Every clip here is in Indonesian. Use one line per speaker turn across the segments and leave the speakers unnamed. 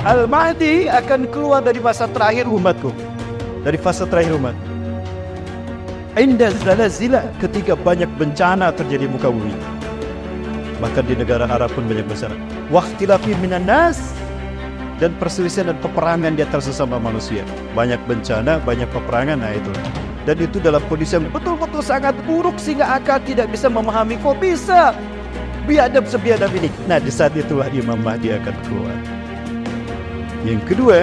Al-Mahdi akan keluar dari masa terakhir umatku, dari fase terakhir umat. Inda zalazila, ketika banyak bencana terjadi di muka bumi. Bahkan di negara Arab pun banyak bencana. Waqtilafi minan nas, dan perselisihan dan peperangan di antara sesama manusia. Banyak bencana, banyak peperangan, nah itu. Dan itu dalam kondisi yang betul-betul sangat buruk sehingga akal tidak bisa memahami kok bisa biadab sebiadab ini. Nah, di saat itulah Imam Mahdi akan keluar. Yang kedua,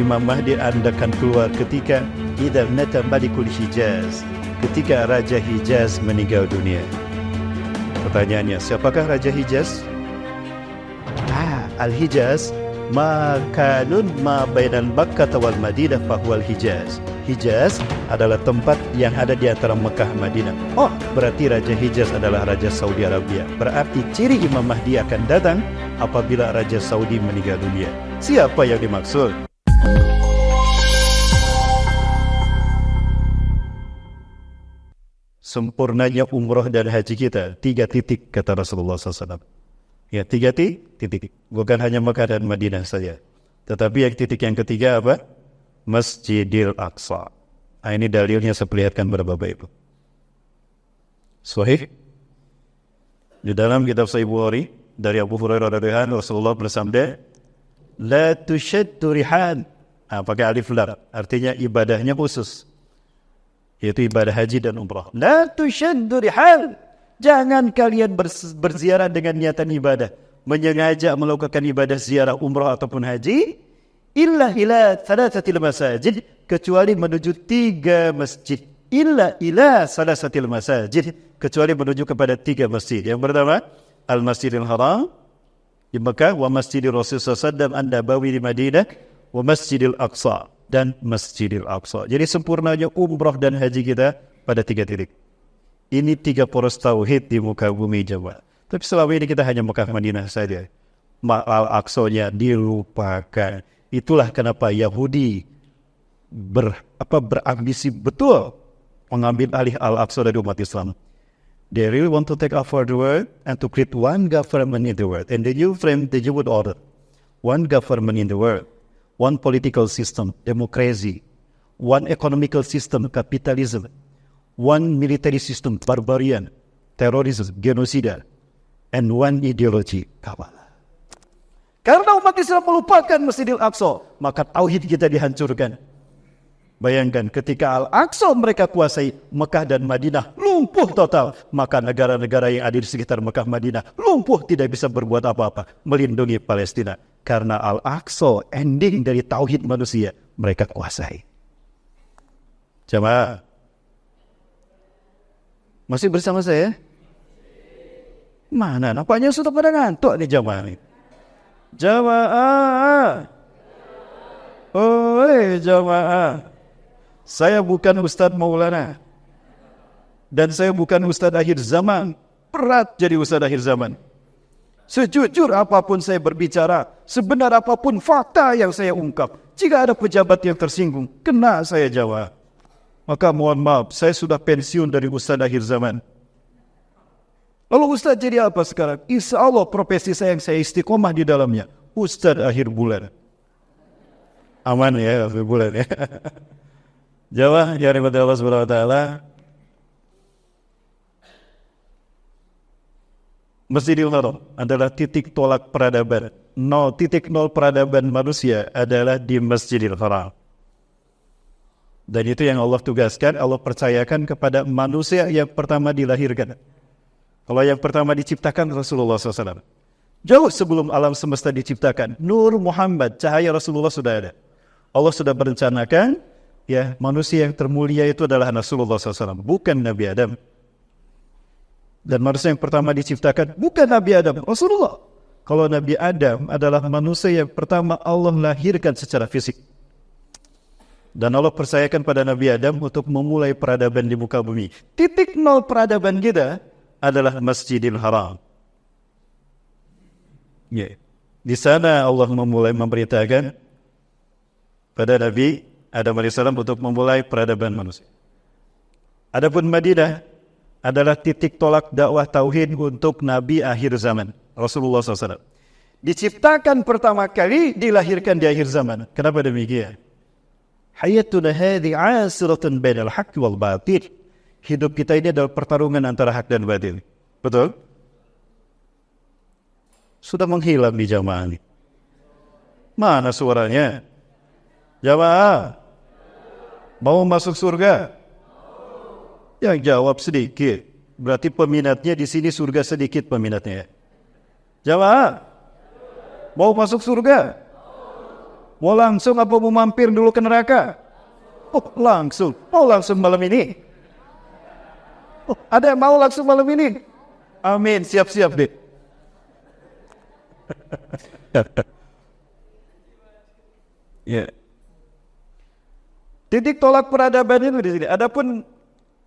Imam Mahdi akan keluar ketika idza mata Malikul Hijaz, ketika Raja Hijaz meninggal dunia. Pertanyaannya, siapakah Raja Hijaz? Al-Hijaz makanun ma bainal Makkah wal Madinah fahuwal Hijaz. Hijaz adalah tempat yang ada di antara Mekah dan Madinah. Oh, berarti Raja Hijaz adalah Raja Saudi Arabia. Berarti ciri Imam Mahdi akan datang apabila Raja Saudi meninggal dunia. Siapa yang dimaksud? Sempurnanya umroh dan haji kita 3 titik, kata Rasulullah SAW. Ya, 3 titik. Bukan hanya Mekah dan Madinah saja, tetapi yang titik yang ketiga apa? Masjidil Aqsa. Ini dalilnya saya perlihatkan kepada Bapak Ibu. Sahih di dalam kitab Sahih Bukhari dari Abu Hurairah radhiyallahu anhu, Rasulullah bersabda, la tushaddu rihal. Pakai alif lam, artinya ibadahnya khusus, yaitu ibadah haji dan umrah. La tushaddu rihal. Jangan kalian berziarah dengan niatan ibadah, menyengaja melakukan ibadah ziarah umrah ataupun haji, illa ila thalathatil masajid, kecuali menuju 3 masjid. Illa ila thalathatil masajid, kecuali menuju kepada 3 masjid. Yang pertama, Al-Masjidil Haram di Mekah, wa Masjidil Rasulullah SAW An-Nabawi di Madinah, wa Masjidil Aqsa, dan Masjidil Aqsa. Jadi sempurnanya umrah dan haji kita pada 3 titik. Ini 3 poros tauhid di muka bumi jemaah. Tapi selama ini kita hanya Mekah Madinah saja. Al-Aqsa-nya dilupakan. Itulah kenapa Yahudi berambisi betul mengambil alih Al-Aqsa dari umat Islam. They really want to take over the world and to create one government in the world. And the new frame the Jewish order. One government in the world. One political system, democracy. One economical system, capitalism. One military system, barbarian, terrorism, genocide. And one ideology, Kabbalah. Karena umat Islam melupakan Masjidil Aqsa, maka tauhid kita dihancurkan. Bayangkan ketika Al-Aqsa mereka kuasai, Mekah dan Madinah lumpuh total. Maka negara-negara yang ada di sekitar Mekah Madinah lumpuh, tidak bisa berbuat apa-apa melindungi Palestina. Karena Al-Aqsa ending dari tauhid manusia mereka kuasai. Jamaah, masih bersama saya? Mana? Nampaknya sudah pada ngantuk nih jamaah ini. Jamaah, oleh jamaah, saya bukan Ustadz Maulana dan saya bukan Ustadz akhir zaman. Berat jadi Ustadz akhir zaman. Sejujur apapun saya berbicara, sebenar apapun fakta yang saya ungkap, jika ada pejabat yang tersinggung, kena saya jawab. Maka mohon maaf, saya sudah pensiun dari Ustadz akhir zaman. Lalu Ustadz jadi apa sekarang? Insya Allah profesi saya yang saya istiqomah di dalamnya, Ustadz akhir bulan. Aman ya akhir bulan ya. Jawab ya rahmat Allah subhanahu wa ta'ala. Masjidil Haram adalah titik tolak peradaban. Titik nol peradaban manusia adalah di Masjidil Haram. Dan itu yang Allah tugaskan, Allah percayakan kepada manusia yang pertama dilahirkan. Kalau yang pertama diciptakan Rasulullah SAW. Jauh sebelum alam semesta diciptakan, Nur Muhammad, cahaya Rasulullah sudah ada. Allah sudah berencanakan, ya, manusia yang termulia itu adalah Rasulullah SAW, bukan Nabi Adam. Dan manusia yang pertama diciptakan bukan Nabi Adam, Rasulullah. Kalau Nabi Adam adalah manusia yang pertama Allah lahirkan secara fisik. Dan Allah percayakan pada Nabi Adam untuk memulai peradaban di muka bumi. Titik nol peradaban kita adalah Masjidil Haram. Ya. Di sana Allah memulai memberitakan pada Nabi Adam AS untuk memulai peradaban manusia. Adapun Madinah adalah titik tolak dakwah tauhid untuk Nabi akhir zaman, Rasulullah SAW. Diciptakan pertama kali, dilahirkan di akhir zaman. Kenapa demikian? Hayatuna hadhi 'asiratun bainal haqqi wal batil. Hidup kita ini adalah pertarungan antara hak dan batil. Betul? Sudah menghilang di jamaah ini. Mana suaranya? Jamaah, mau masuk surga? Yang jawab sedikit. Berarti peminatnya di sini surga sedikit peminatnya. Jamaah, mau masuk surga? Mau langsung apa mau mampir dulu ke neraka? Oh, langsung. Mau langsung malam ini? Oh, ada yang mau langsung malam ini? Amin, siap-siap deh. Ya. Titik tolak peradaban itu di sini. Adapun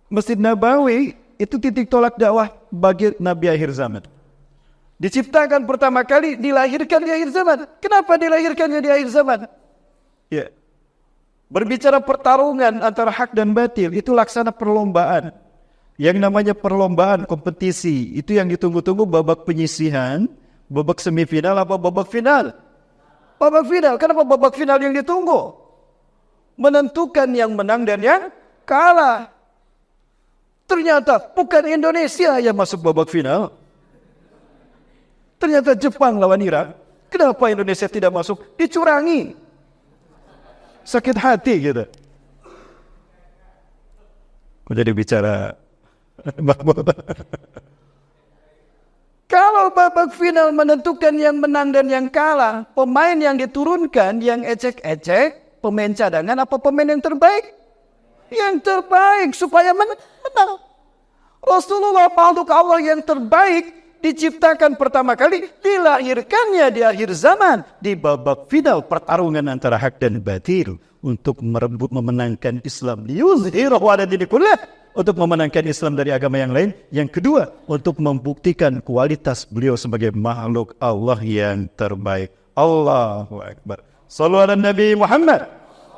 Masjid Nabawi itu titik tolak dakwah bagi Nabi akhir zaman. Diciptakan pertama kali, dilahirkan di akhir zaman. Kenapa dilahirkannya di akhir zaman? Ya. Berbicara pertarungan antara hak dan batil, itu laksana perlombaan. Yang namanya perlombaan, kompetisi, itu yang ditunggu-tunggu babak penyisihan, babak semifinal apa babak final? Babak final. Kenapa babak final yang ditunggu? Menentukan yang menang dan yang kalah. Ternyata bukan Indonesia yang masuk babak final. Ternyata Jepang lawan Irak. Kenapa Indonesia tidak masuk? Dicurangi. Sakit hati gitu. Kok jadi bicara Kalau babak final menentukan yang menang dan yang kalah, pemain yang diturunkan, yang ecek-ecek, pemain cadangan apa pemain yang terbaik? Yang terbaik supaya menang. Rasulullah makhluk Allah yang terbaik diciptakan pertama kali, dilahirkannya di akhir zaman, di babak final pertarungan antara hak dan batil untuk merebut memenangkan Islam. Liyuzhirahu 'ala dini kullah, untuk memenangkan Islam dari agama yang lain. Yang kedua, untuk membuktikan kualitas beliau sebagai makhluk Allah yang terbaik. Allahu Akbar. Shallu ala Nabi Muhammad.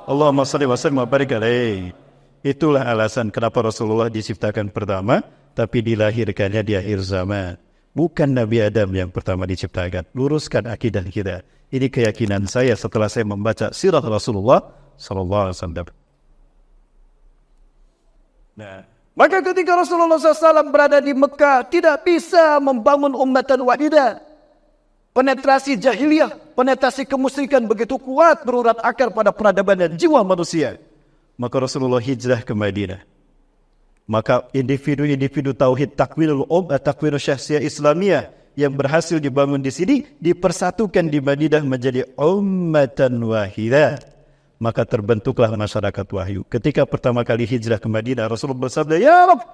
Allahumma salli wa sallim wa barik alaihi. Itulah alasan kenapa Rasulullah diciptakan pertama, tapi dilahirkannya di akhir zaman. Bukan Nabi Adam yang pertama diciptakan. Luruskan akidah kita. Ini keyakinan saya setelah saya membaca sirah Rasulullah sallallahu alaihi wasallam. Nah, maka ketika Rasulullah SAW berada di Mekah, tidak bisa membangun ummatan wahidah. Penetrasi jahiliyah, penetrasi kemusyrikan begitu kuat berurat akar pada peradaban dan jiwa manusia. Maka Rasulullah hijrah ke Madinah. Maka individu-individu tauhid takwinul takwinul syahsiyah Islamiyah yang berhasil dibangun di sini dipersatukan di Madinah menjadi ummatan wahidah. Maka terbentuklah masyarakat wahyu. Ketika pertama kali hijrah ke Madinah, Rasulullah bersabda, "Ya Rabb,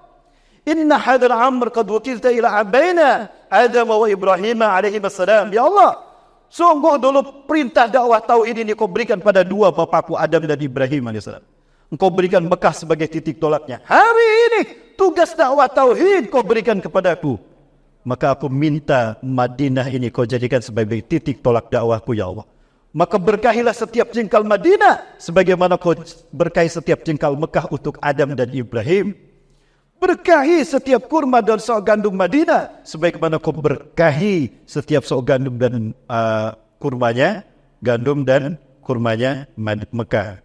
inna hadal amr qad wakilta ila abaina Adam wa Ibrahim alaihi wassalam." Ya Allah, sungguh dulu perintah dakwah tauhid ini kau berikan pada dua bapakku Adam dan Ibrahim alaihissalam. Engkau berikan Mekah sebagai titik tolaknya. Hari ini tugas dakwah tauhid kau berikan kepadaku. Maka aku minta Madinah ini kau jadikan sebagai titik tolak dakwahku, ya Allah. Maka berkahilah setiap jengkal Madinah sebagaimana kau berkahi setiap jengkal Mekah untuk Adam dan Ibrahim. Berkahi setiap kurma dan sok gandum Madinah sebagaimana kau berkahi setiap sok gandum dan kurmanya, gandum dan kurmanya Mekah.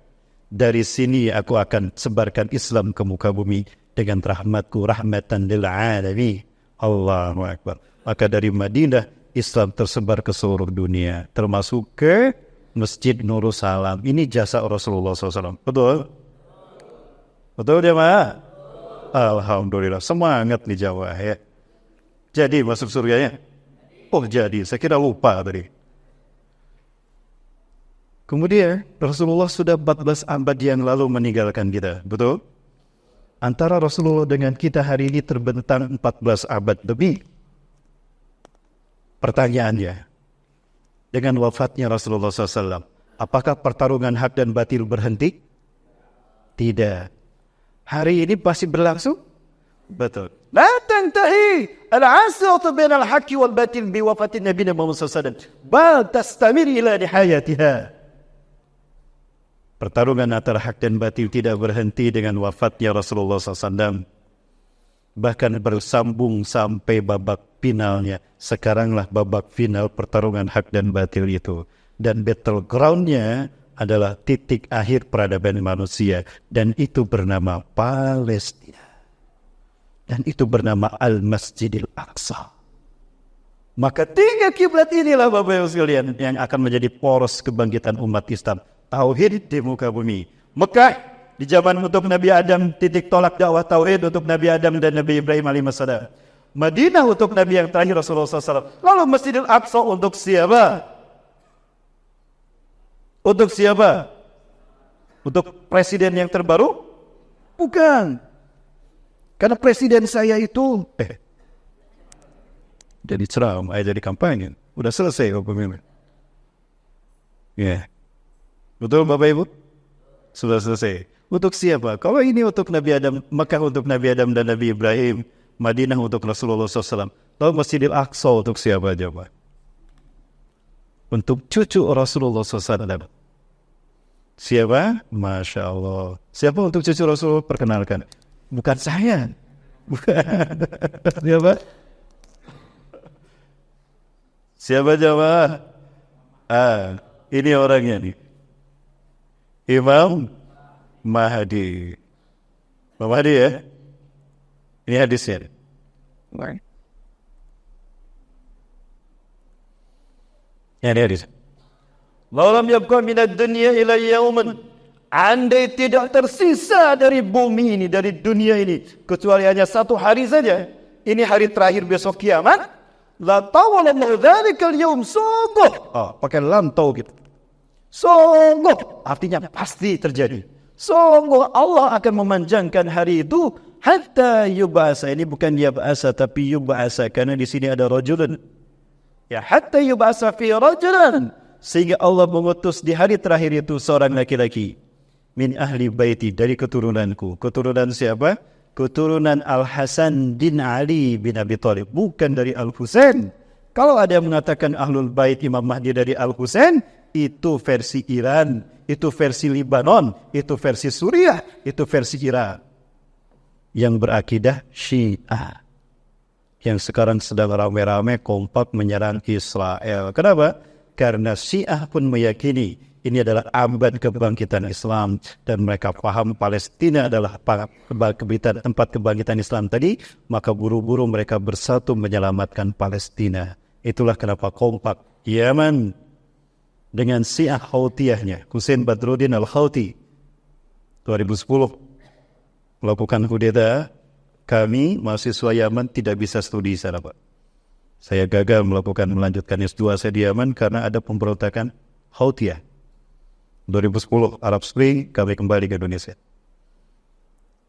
Dari sini aku akan sebarkan Islam ke muka bumi dengan rahmatku, rahmatan lil alamin. Allahu Akbar. Maka dari Madinah Islam tersebar ke seluruh dunia, termasuk ke Masjid Nurul Salam. Ini jasa Rasulullah SAW. Betul? Betul jemaah? Alhamdulillah. Semangat nih Jawa ya. Jadi masuk surganya? Oh jadi, saya kira lupa tadi. Kemudian Rasulullah sudah 14 abad yang lalu meninggalkan kita. Betul? Antara Rasulullah dengan kita hari ini terbentang 14 abad lebih. Pertanyaannya, dengan wafatnya Rasulullah SAW, apakah pertarungan hak dan batil berhenti? Tidak. Hari ini masih berlangsung? Betul. La tantahi al-'asratu bain al-haqqi wal batil bi wafatin Nabi Muhammad SAW. Bal tastamir ila nihayatiha. Pertarungan antara hak dan batil tidak berhenti dengan wafatnya Rasulullah SAW. Bahkan bersambung sampai babak finalnya. Sekaranglah babak final pertarungan hak dan batil itu. Dan battleground-nya adalah titik akhir peradaban manusia. Dan itu bernama Palestina. Dan itu bernama Al-Masjidil Aqsa. Maka 3 kiblat inilah Bapak Ibu sekalian yang akan menjadi poros kebangkitan umat Islam. Tauhid di muka bumi. Mekah di zaman untuk Nabi Adam, titik tolak dakwah tauhid untuk Nabi Adam dan Nabi Ibrahim alaihissalam. Madinah untuk Nabi yang terakhir Rasulullah SAW. Lalu Masjidil Aqsa untuk siapa? Untuk siapa? Untuk presiden yang terbaru? Bukan. Karena presiden saya itu jadi ceram, jadi kampanye. Udah selesai pemilu. Ya. Betul Bapak Ibu? Sudah selesai. Untuk siapa? Kalau ini untuk Nabi Adam, Mekah untuk Nabi Adam dan Nabi Ibrahim, Madinah untuk Rasulullah SAW. Lalu Masjidil Aqsa untuk siapa coba? Untuk cucu Rasulullah SAW. Siapa? Masya Allah. Siapa untuk cucu Rasul? Perkenalkan. Bukan saya. Bukan. Siapa? Siapa jamaah? Ini orangnya nih. Imam Mahdi. Imam Mahdi ya? Ini hadisnya. Ya, ini hadis. Laulam yabqa minad dunya ila yauman. Andai tidak tersisa dari bumi ini, dari dunia ini, kecuali hanya 1 hari saja. Ini hari terakhir besok kiamat. La tawalallahu dzalikal yaum, sungguh. Pakai lam tau gitu. Sungguh, artinya pasti terjadi. Sungguh Allah akan memanjangkan hari itu hatta yub'asa. Ini bukan yub'asa tapi yub'asa, karena di sini ada rajulun. Ya, hatta yub'asa fi rajulun, sehingga Allah mengutus di hari terakhir itu seorang laki-laki min ahli baiti, dari keturunanku. Keturunan siapa? Keturunan Al-Hasan bin Ali bin Abi Thalib, bukan dari Al-Husain. Kalau ada yang mengatakan Ahlul Bait Imam Mahdi dari Al-Husain, itu versi Iran, itu versi Libanon, itu versi Suriah, itu versi Irak. Yang berakidah Syiah, yang sekarang sedang ramai-ramai kompak menyerang Israel. Kenapa? Karena Syiah pun meyakini ini adalah abad kebangkitan Islam, dan mereka paham Palestina adalah tempat kebangkitan Islam tadi, maka buru-buru mereka bersatu menyelamatkan Palestina. Itulah kenapa kompak Yaman dengan Syiah Houthiyahnya, Hussein Badruddin Al-Houthi 2010 melakukan kudeta. Kami mahasiswa Yaman tidak bisa studi di sana, Pak. Saya gagal melanjutkan S2 saya di Yaman karena ada pemberontakan Houthiyah. 2010 Arab Spring, kami kembali ke Indonesia.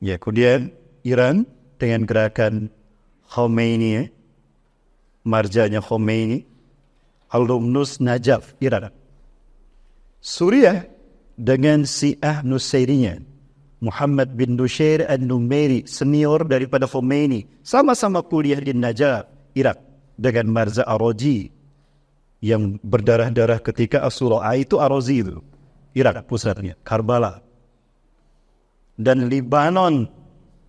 Ya, kemudian Iran dengan gerakan Khomeini, marjanya Khomeini, alumnus Najaf, Iran. Suriah dengan Syiah Nusairinya, Muhammad bin Nusayr an-Numairi, senior daripada Khomeini, sama-sama kuliah di Najaf, Irak, dengan Marza Araji yang berdarah-darah ketika As-Sura'a itu Arazi itu, Irak pusatnya, Karbala. Dan Libanon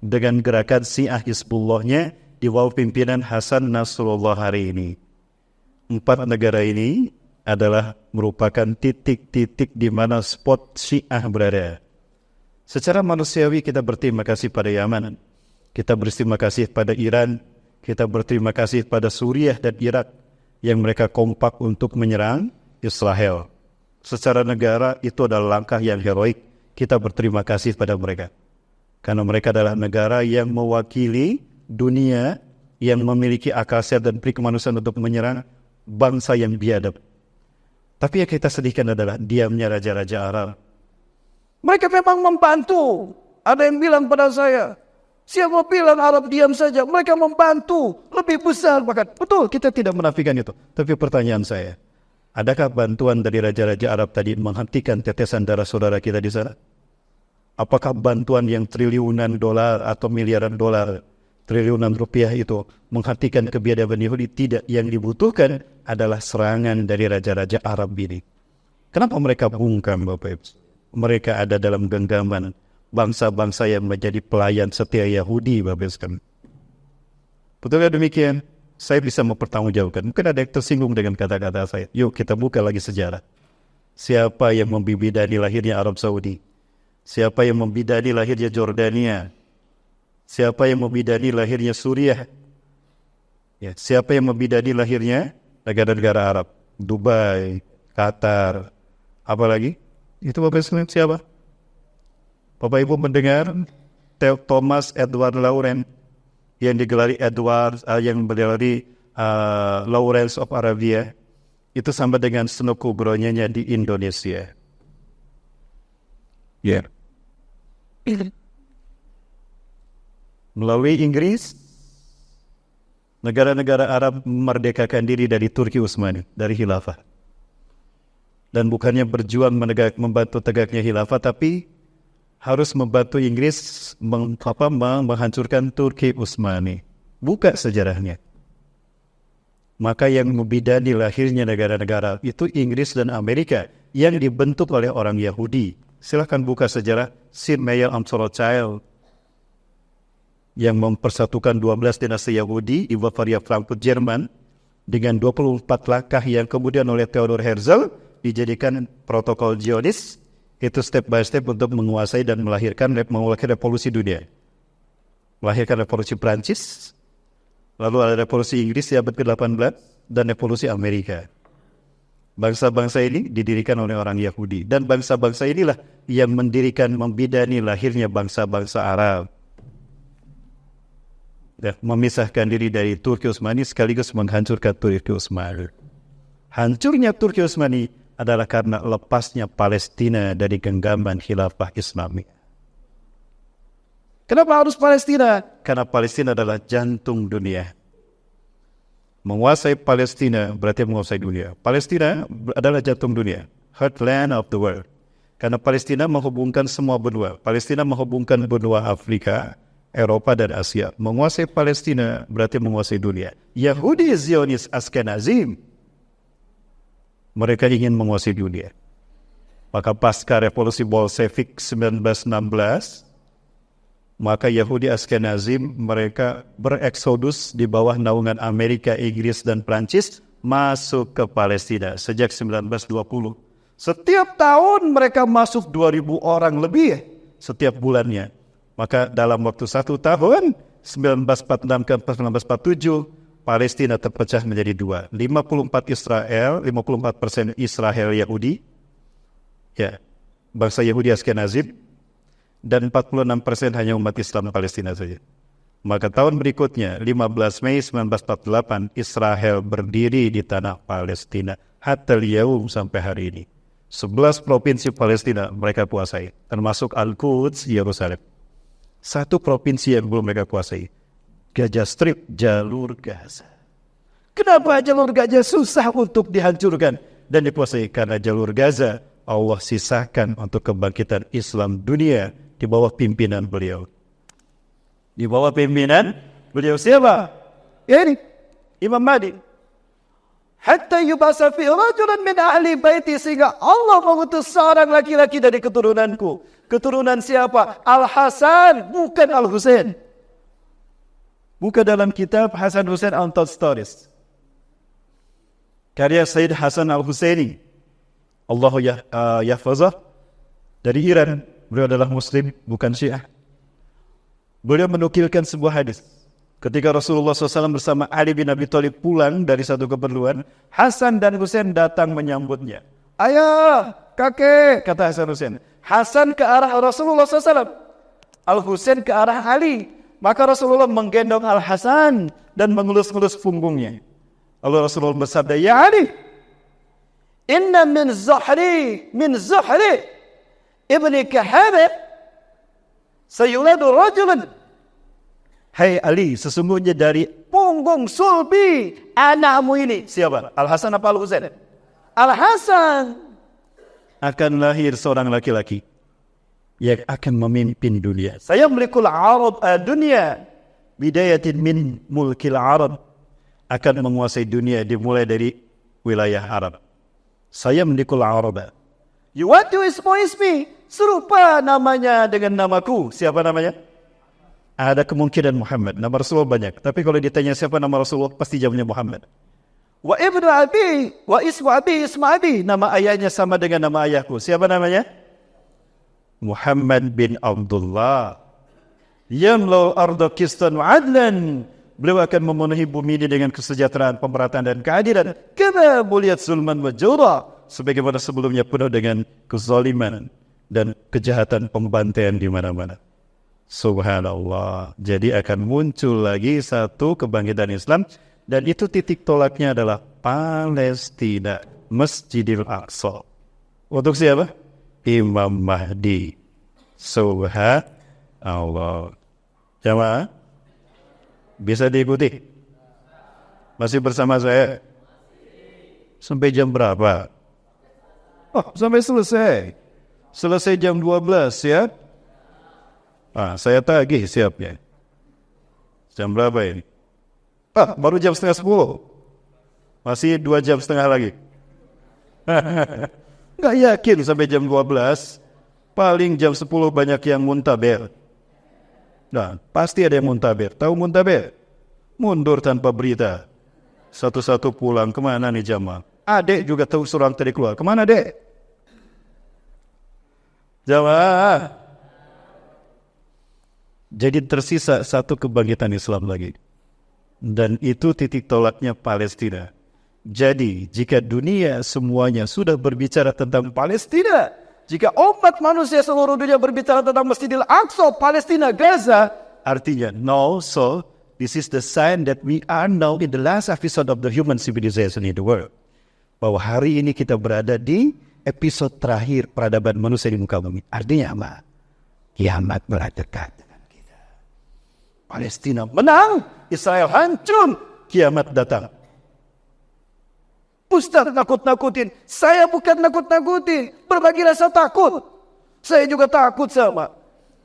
dengan gerakan Syiah Hizbullahnya di bawah pimpinan Hasan Nasrullah hari ini. 4 negara ini adalah merupakan titik-titik di mana spot Syiah berada. Secara manusiawi kita berterima kasih pada Yaman, kita berterima kasih pada Iran, kita berterima kasih pada Suriah dan Irak yang mereka kompak untuk menyerang Israel. Secara negara itu adalah langkah yang heroik. Kita berterima kasih pada mereka, karena mereka adalah negara yang mewakili dunia yang memiliki akal sehat dan peri kemanusiaan untuk menyerang bangsa yang biadab. Tapi yang kita sedihkan adalah diamnya raja-raja Arab. Mereka memang membantu. Ada yang bilang pada saya, siapa bilang Arab diam saja? Mereka membantu lebih besar bahkan. Betul, kita tidak menafikan itu. Tapi pertanyaan saya, adakah bantuan dari raja-raja Arab tadi menghentikan tetesan darah saudara kita di sana? Apakah bantuan yang triliunan dolar atau miliaran dolar, triliunan rupiah itu menghentikan kebiadaban Yahudi? Tidak. Yang dibutuhkan adalah serangan dari raja-raja Arab ini. Kenapa mereka bungkam, Bapak Ibu? Mereka ada dalam genggaman bangsa-bangsa yang menjadi pelayan setia Yahudi, Bapak Ibu. Betulkah demikian? saya bisa mempertanggungjawabkan. Mungkin ada yang tersinggung dengan kata-kata saya. Yuk kita buka lagi sejarah. Siapa yang membidani lahirnya Arab Saudi? Siapa yang membidani lahirnya Jordania? Siapa yang membidani lahirnya Suriah? Ya, siapa yang membidani lahirnya negara-negara Arab? Dubai, Qatar, apa lagi? Itu Bapak Ibu siapa? Bapak Ibu mendengar Thomas Edward Lawrence yang digelari Lawrence of Arabia, itu sama dengan Seno Kubronya di Indonesia. Ya. Yeah. Melalui Inggris, negara-negara Arab memerdekakan diri dari Turki Utsmani, dari khilafah. Dan bukannya berjuang membantu tegaknya khilafah, tapi harus membantu Inggris menghancurkan Turki Utsmani. Buka sejarahnya. Maka yang membidani lahirnya negara-negara itu Inggris dan Amerika yang dibentuk oleh orang Yahudi. Silahkan buka sejarah Sir Mayer Rothschild yang mempersatukan 12 dinasti Yahudi di Bavaria, Frankfurt, Jerman dengan 24 langkah yang kemudian oleh Theodor Herzl dijadikan protokol Zionis. Itu step by step untuk menguasai dan melahirkan revolusi dunia. Melahirkan revolusi Prancis, lalu ada revolusi Inggris di abad ke-18, dan revolusi Amerika. Bangsa-bangsa ini didirikan oleh orang Yahudi. Dan bangsa-bangsa inilah yang membidani lahirnya bangsa-bangsa Arab. Dan memisahkan diri dari Turki Utsmani sekaligus menghancurkan Turki Utsmani. Hancurnya Turki Utsmani adalah karena lepasnya Palestina dari genggaman khilafah Islami. Kenapa harus Palestina? Karena Palestina adalah jantung dunia. Menguasai Palestina berarti menguasai dunia. Palestina adalah jantung dunia, heartland of the world. Karena Palestina menghubungkan semua benua. Palestina menghubungkan benua Afrika, Eropa, dan Asia. Menguasai Palestina berarti menguasai dunia. Yahudi Zionis Ashkenazim, mereka ingin menguasai dunia. Maka pasca revolusi Bolshevik 1916, maka Yahudi Ashkenazim mereka bereksodus di bawah naungan Amerika, Inggris, dan Prancis masuk ke Palestina sejak 1920. Setiap tahun mereka masuk 2.000 orang lebih setiap bulannya. Maka dalam waktu 1 tahun, 1946 ke 1947, Palestina terpecah menjadi 2. 54% Israel Yahudi, ya, bangsa Yahudi Ashkenazim, dan 46% hanya umat Islam Palestina saja. Maka tahun berikutnya, 15 Mei 1948, Israel berdiri di tanah Palestina. Hatta al-yaum sampai hari ini. 11 provinsi Palestina mereka kuasai, termasuk Al-Quds, Yerusalem. 1 provinsi yang belum mereka kuasai, Gaza Strip, jalur Gaza. Kenapa jalur Gaza susah untuk dihancurkan dan dikuasai? Karena jalur Gaza Allah sisakan untuk kebangkitan Islam dunia di bawah pimpinan beliau. Di bawah pimpinan beliau siapa? Ini Imam Mahdi. Hatta yubasa fi rajulan min ahli baiti, sehingga Allah mengutus seorang laki-laki dari keturunanku. Keturunan siapa? Al-Hasan, bukan Al-Husain. Buka dalam kitab Hasan Hussein Untold Stories, karya Sayyid Hasan Al-Husaini, Allahu yahfazah, dari Iran. Beliau adalah Muslim, bukan Syiah. Beliau menukilkan sebuah hadis. Ketika Rasulullah SAW bersama Ali bin Abi Thalib pulang dari satu keperluan, Hasan dan Husain datang menyambutnya. Ayah, kakek, kata Hasan Husain. Hasan ke arah Rasulullah SAW, Al-Husain ke arah Ali. Maka Rasulullah menggendong Al-Hasan dan mengelus-ngelus punggungnya. Lalu Rasulullah bersabda, Ya Ali, inna min zuhri ibni Kahabir sayuladu rajulan. Hai Ali, sesungguhnya dari punggung sulbi anakmu ini. Siapa? Al-Hasan apa Al-Husain? Al-Hasan. Akan lahir seorang laki-laki yang akan memimpin dunia. Saya melikul Arab dunia bidayatin min mulkil Arab, akan menguasai dunia dimulai dari wilayah Arab. Saya melikul Arab. Yuwatu ismi, serupa namanya dengan namaku. Siapa namanya? Ada kemungkinan Muhammad. Nama Rasulullah banyak. Tapi kalau ditanya siapa nama Rasulullah, pasti jawabnya Muhammad. Wa ibnu abi, wa ismu abi, ismu abi. Nama ayahnya sama dengan nama ayahku. Siapa namanya? Muhammad bin Abdullah. Yamlau arda qistan wa adlan. Beliau akan memenuhi bumi ini dengan kesejahteraan, pemerataan dan keadilan. Kama buliyat zulman wa jawra. Sebagaimana sebelumnya penuh dengan kezaliman dan kejahatan pembantaian di mana-mana. Subhanallah. Jadi akan muncul lagi satu kebangkitan Islam. Dan itu titik tolaknya adalah Palestina, Masjidil Aqsa. Untuk siapa? Imam Mahdi. Subhanallah. Jamaah, bisa diikuti? Masih bersama saya? Sampai jam berapa? Oh, sampai selesai. Selesai jam 12 ya. Saya tagih siapnya. Jam berapa ini? Baru jam setengah 10. Masih 2 jam setengah lagi. Nggak yakin sampai jam 12. Paling jam 10 banyak yang muntaber. Nah, pasti ada yang muntaber. Tahu muntaber? Mundur tanpa berita. Satu-satu pulang. Kemana nih jamaah? Adek juga tahu seorang tadi keluar. Kemana dek? Jamaah. Jadi tersisa satu kebangkitan Islam lagi. Dan itu titik tolaknya Palestina. Jadi jika dunia semuanya sudah berbicara tentang Palestina, jika umat manusia seluruh dunia berbicara tentang Masjidil Aqsa, Palestina, Gaza, artinya no, so this is the sign that we are now in the last episode of the human civilization in the world. Bahwa hari ini kita berada di episode terakhir peradaban manusia di muka bumi. Artinya apa? Kiamat mulai dekat dengan kita. Palestina menang, Israel hancur, kiamat datang. Ustaz nakut-nakutin. Saya bukan nakut-nakutin. Berbagi rasa takut. Saya juga takut sama.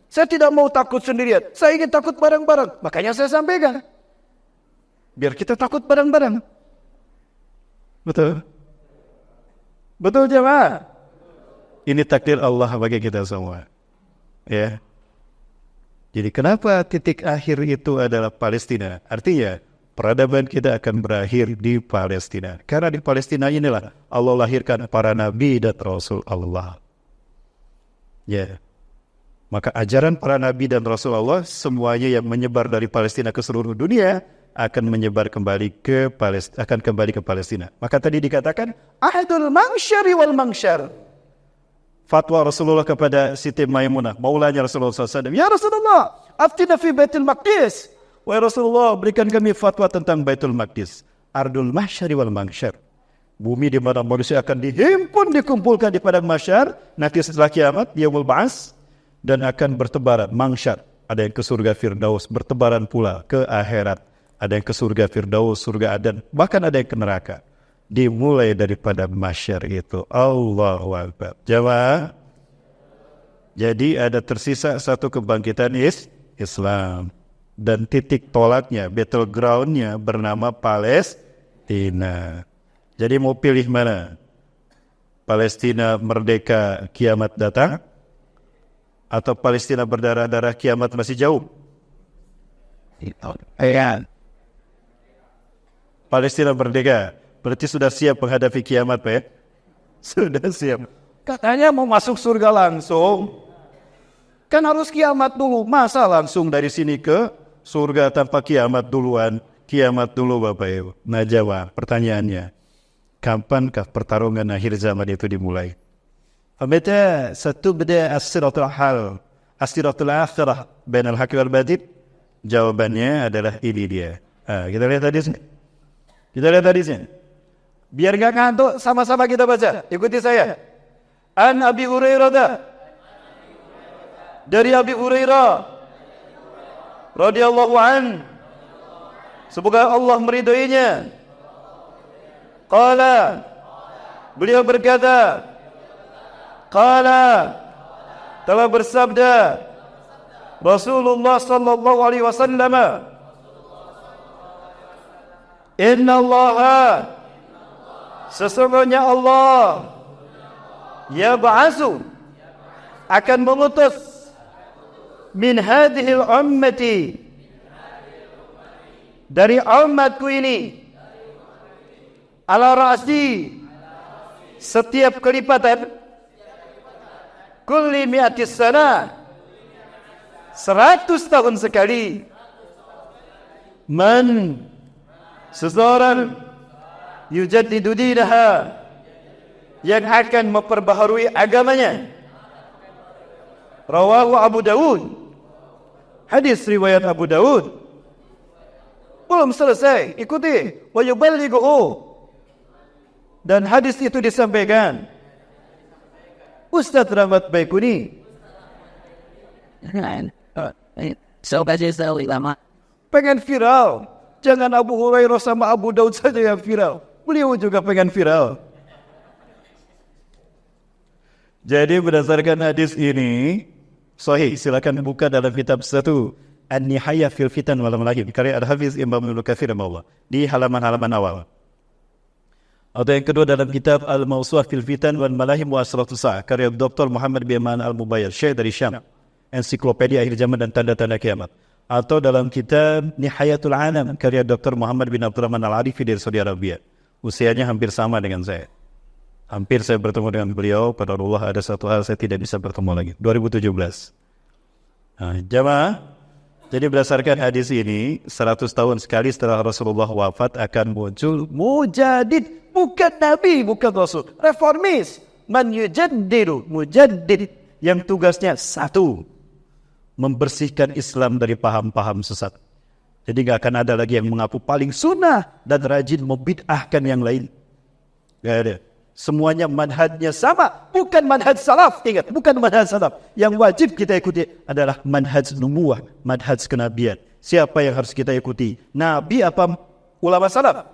Saya tidak mau takut sendirian. Saya ingin takut bareng-bareng. Makanya saya sampaikan. Biar kita takut bareng-bareng. Betul? Betul jemaah? Ini takdir Allah bagi kita semua. Ya. Jadi kenapa titik akhir itu adalah Palestina? Artinya peradaban kita akan berakhir di Palestina. Karena di Palestina inilah Allah lahirkan para nabi dan rasul Allah. Ya. Maka ajaran para nabi dan rasul Allah semuanya yang menyebar dari Palestina ke seluruh dunia akan menyebar kembali ke Palestina, akan kembali ke Palestina. Maka tadi dikatakan ahadul mangsyari wal mangsyar. Fatwa Rasulullah kepada Siti Maimunah, maulanya Rasulullah SAW. Ya Rasulullah, aftina fi Baitul Maqdis. Wahai Rasulullah, berikan kami fatwa tentang Baitul Maqdis. Ardul mahsyari wal mangsyar. Bumi di mana manusia akan dihimpun, dikumpulkan di padang mahsyar. Nanti setelah kiamat, yaumul ba'ats. Dan akan bertebaran, mangsyar. Ada yang ke surga Firdaus, bertebaran pula ke akhirat. Ada yang ke surga Firdaus, surga Adan. Bahkan ada yang ke neraka. Dimulai daripada mahsyar itu. Allahu Akbar. Jamaah. Jadi ada tersisa satu kebangkitan Islam. Dan titik tolaknya, battlegroundnya bernama Palestina. Jadi mau pilih mana? Palestina merdeka kiamat datang? Atau Palestina berdarah-darah kiamat masih jauh? Palestina merdeka. Berarti sudah siap menghadapi kiamat, Pak ya? Sudah siap. Katanya mau masuk surga langsung. Kan harus kiamat dulu. Masa langsung dari sini ke surga tanpa kiamat duluan? Kiamat dulu, Bapak Ibu. Nah, jawab pertanyaannya. Kapankah pertarungan akhir zaman itu dimulai? Mata satubda as-siratul hal, as-siratul akhirah bainal haqqi wal batil? Jawabannya adalah ini dia. Kita lihat hadisnya. Kita lihat hadisnya. Biar gak ngantuk, sama-sama kita baca. Ikuti saya. An Abi Hurairah. Dari Abi Hurairah radhiyallahu an, semoga Allah meridhoinya. Qala, beliau berkata, qala, telah bersabda Rasulullah sallallahu alaihi wasallam, inna Allaha, sesungguhnya Allah, yab'atsu, akan mengutus min hadhil ummati, dari umatku ini, ala ra'si, setiap kelipatan, kulli mi'atis sana, 100 tahun sekali, man, seseorang, yujaddidu dinaha, yang akan memperbaharui agamanya. Rawahu Abu Dawud, hadis riwayat Abu Dawud. Belum selesai, ikuti. Wa yuballighuhu, dan hadis itu disampaikan Ustaz Rahmat Baikuni. Pengen viral. Jangan Abu Hurairah sama Abu Daud saja yang viral, beliau juga pengen viral. Jadi berdasarkan hadis ini sahih, silakan buka dalam kitab 1 An-Nihayah fil Fitan wal Malahim karya Al-Hafiz Imam Ibnu Katsir di halaman-halaman awal. Atau yang kedua dalam kitab Al-Mawsu'ah fil Fitan wal Malahim wa Asratus Sa'ah karya Dr. Muhammad bin Iman Al-Mubayyar, Syekh dari Syam, Ensiklopedia Akhir Zaman dan Tanda-Tanda Kiamat. Atau dalam kitab Nihayatul Anam karya Dr. Muhammad bin Abdurrahman Al-Arifi dari Saudi Arabia. Usianya hampir sama dengan saya. Hampir saya bertemu dengan beliau, pada Allah ada satu hal saya tidak bisa bertemu lagi. 2017. Nah, jamaah, jadi berdasarkan hadis ini, 100 tahun sekali setelah Rasulullah wafat akan muncul mujaddid, bukan Nabi, bukan Rasul, reformis. Man yujaddidu, mujaddid, yang tugasnya satu, membersihkan Islam dari paham-paham sesat. Jadi gak akan ada lagi yang mengaku paling sunnah dan rajin membid'ahkan yang lain. Gak ada. Semuanya manhajnya sama, bukan manhaj salaf. Ingat, bukan manhaj salaf. Yang wajib kita ikuti adalah manhaj nubuwah, manhaj kenabian. Siapa yang harus kita ikuti? Nabi apa ulama salaf?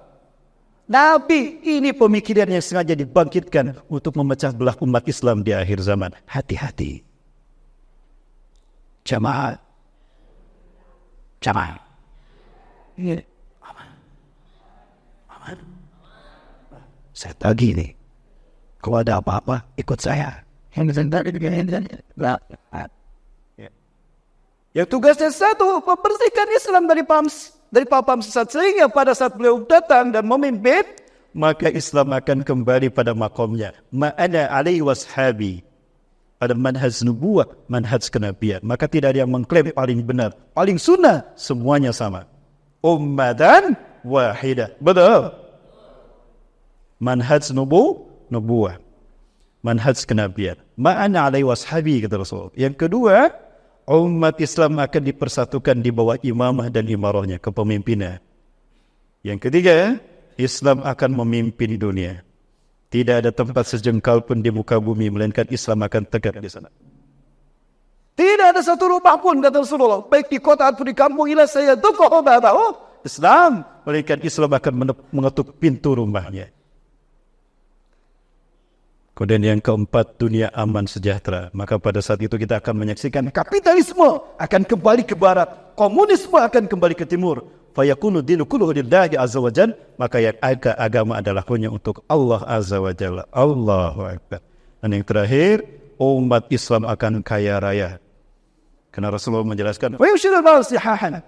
Nabi. Ini pemikiran yang sengaja dibangkitkan untuk memecah belah umat Islam di akhir zaman. Hati-hati. Jamaah. Aman. Saya tagih nih. Kalau ada apa-apa, ikut saya. Yang tugasnya satu, membersihkan Islam dari paham sesat. Sehingga pada saat beliau datang dan memimpin, maka Islam akan kembali pada makomnya. Ma'ana alaihi washabi. Pada manhaj nubuwah, manhaj kenabian. Maka tidak ada yang mengklaim paling benar, paling sunnah. Semuanya sama. Ummatan wahidah. Betul. Manhaj nubuwah, manhaj kenabian, ma'ana alaihi washabi, kata Rasul. Yang kedua, umat Islam akan dipersatukan di bawah imamah dan imarahnya, kepemimpinan. Yang ketiga, Islam akan memimpin dunia. Tidak ada tempat sejengkal pun di muka bumi melainkan Islam akan tegak di sana. Tidak ada satu rumah pun, kata Rasulullah, baik di kota atau di kampung, ila saya tukuh babahu Islam, melainkan Islam akan mengetuk pintu rumahnya. Kemudian yang keempat, dunia aman sejahtera. Maka pada saat itu kita akan menyaksikan kapitalisme akan kembali ke barat, komunisme akan kembali ke timur. Fayakunu dinu kulluhu lillahi azza wa jalla, maka yang agama adalah hanya untuk Allah azza wa jalla. Allahu akbar. Dan yang terakhir, umat Islam akan kaya raya. Karena Rasulullah menjelaskan, wa yushirul sihahan,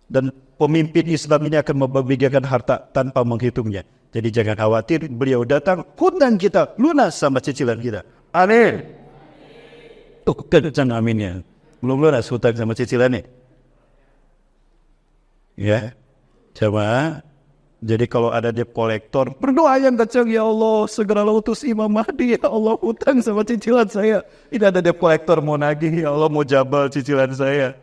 dan pemimpin Islam ini akan membagikan harta tanpa menghitungnya. Jadi jangan khawatir, beliau datang, hutang kita lunas sama cicilan kita. Amin. Kencang aminnya. Belum lunas hutang sama cicilannya. Ya, coba. Jadi kalau ada debt kolektor, berdoa yang kencang, ya Allah, segeralah utus Imam Mahdi, ya Allah, hutang sama cicilan saya. Ini ada debt kolektor mau nagih, ya Allah, mau jabal cicilan saya.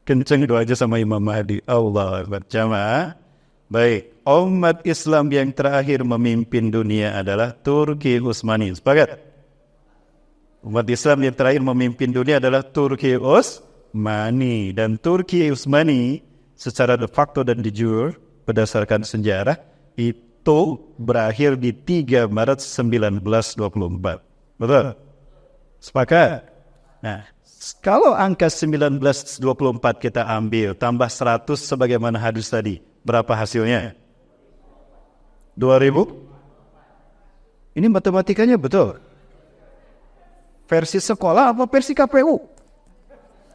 Kencang doa aja sama Imam Mahdi. Allah Akbar. Jamaah. Baik, umat Islam yang terakhir memimpin dunia adalah Turki Utsmani. Sepakat? Umat Islam yang terakhir memimpin dunia adalah Turki Utsmani. Dan Turki Utsmani secara de facto dan de jure berdasarkan sejarah itu berakhir di 3 Maret 1924. Betul? Sepakat? Nah, kalau angka 1924 kita ambil, tambah 100 sebagaimana hadis tadi, berapa hasilnya? 2000? Ini matematikanya betul. Versi sekolah apa versi KPU?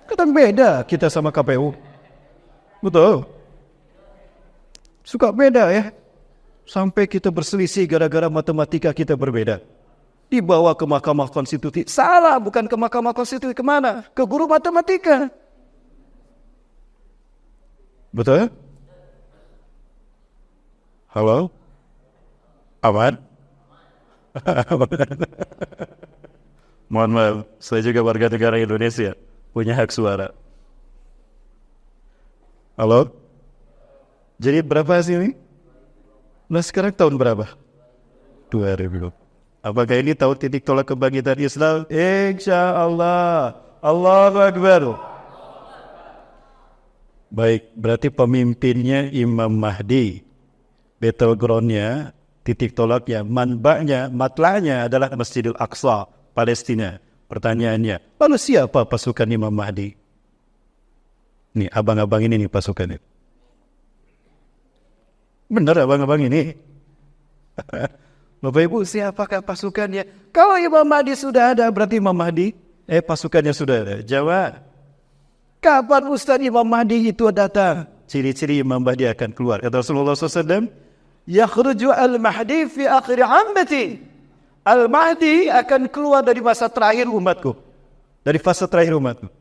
Kadang beda kita sama KPU. Betul. Suka beda ya. Sampai kita berselisih gara-gara matematika kita berbeda. Dibawa ke Mahkamah Konstitusi. Salah, bukan ke Mahkamah Konstitusi. Kemana? Ke guru matematika. Betul? Halo? Aman? Mohon maaf, saya juga warga negara Indonesia. Punya hak suara. Halo? Jadi berapa hasilnya? Nah sekarang tahun berapa? 2000. Apakah ini tahun titik tolak kebangkitan Islam? Insya Allah. Allahu Akbar. Baik, berarti pemimpinnya Imam Mahdi. Battleground-nya, titik tolaknya, manba'nya, matla'nya adalah Masjidil Aqsa, Palestina. Pertanyaannya, lalu siapa pasukan Imam Mahdi? Nih, abang-abang ini nih pasukannya. Benar abang-abang ini? Bapak Ibu, siapakah pasukannya? Kalau Imam Mahdi sudah ada, berarti Imam Mahdi, pasukannya sudah ada. Jawab. Kapan Ustaz Imam Mahdi itu datang? Ciri-ciri Imam Mahdi akan keluar. Kata Rasulullah SAW, yakhruju al-Mahdi fi akhir ammati. Al-Mahdi akan keluar dari masa terakhir umatku. Dari fase terakhir umatku.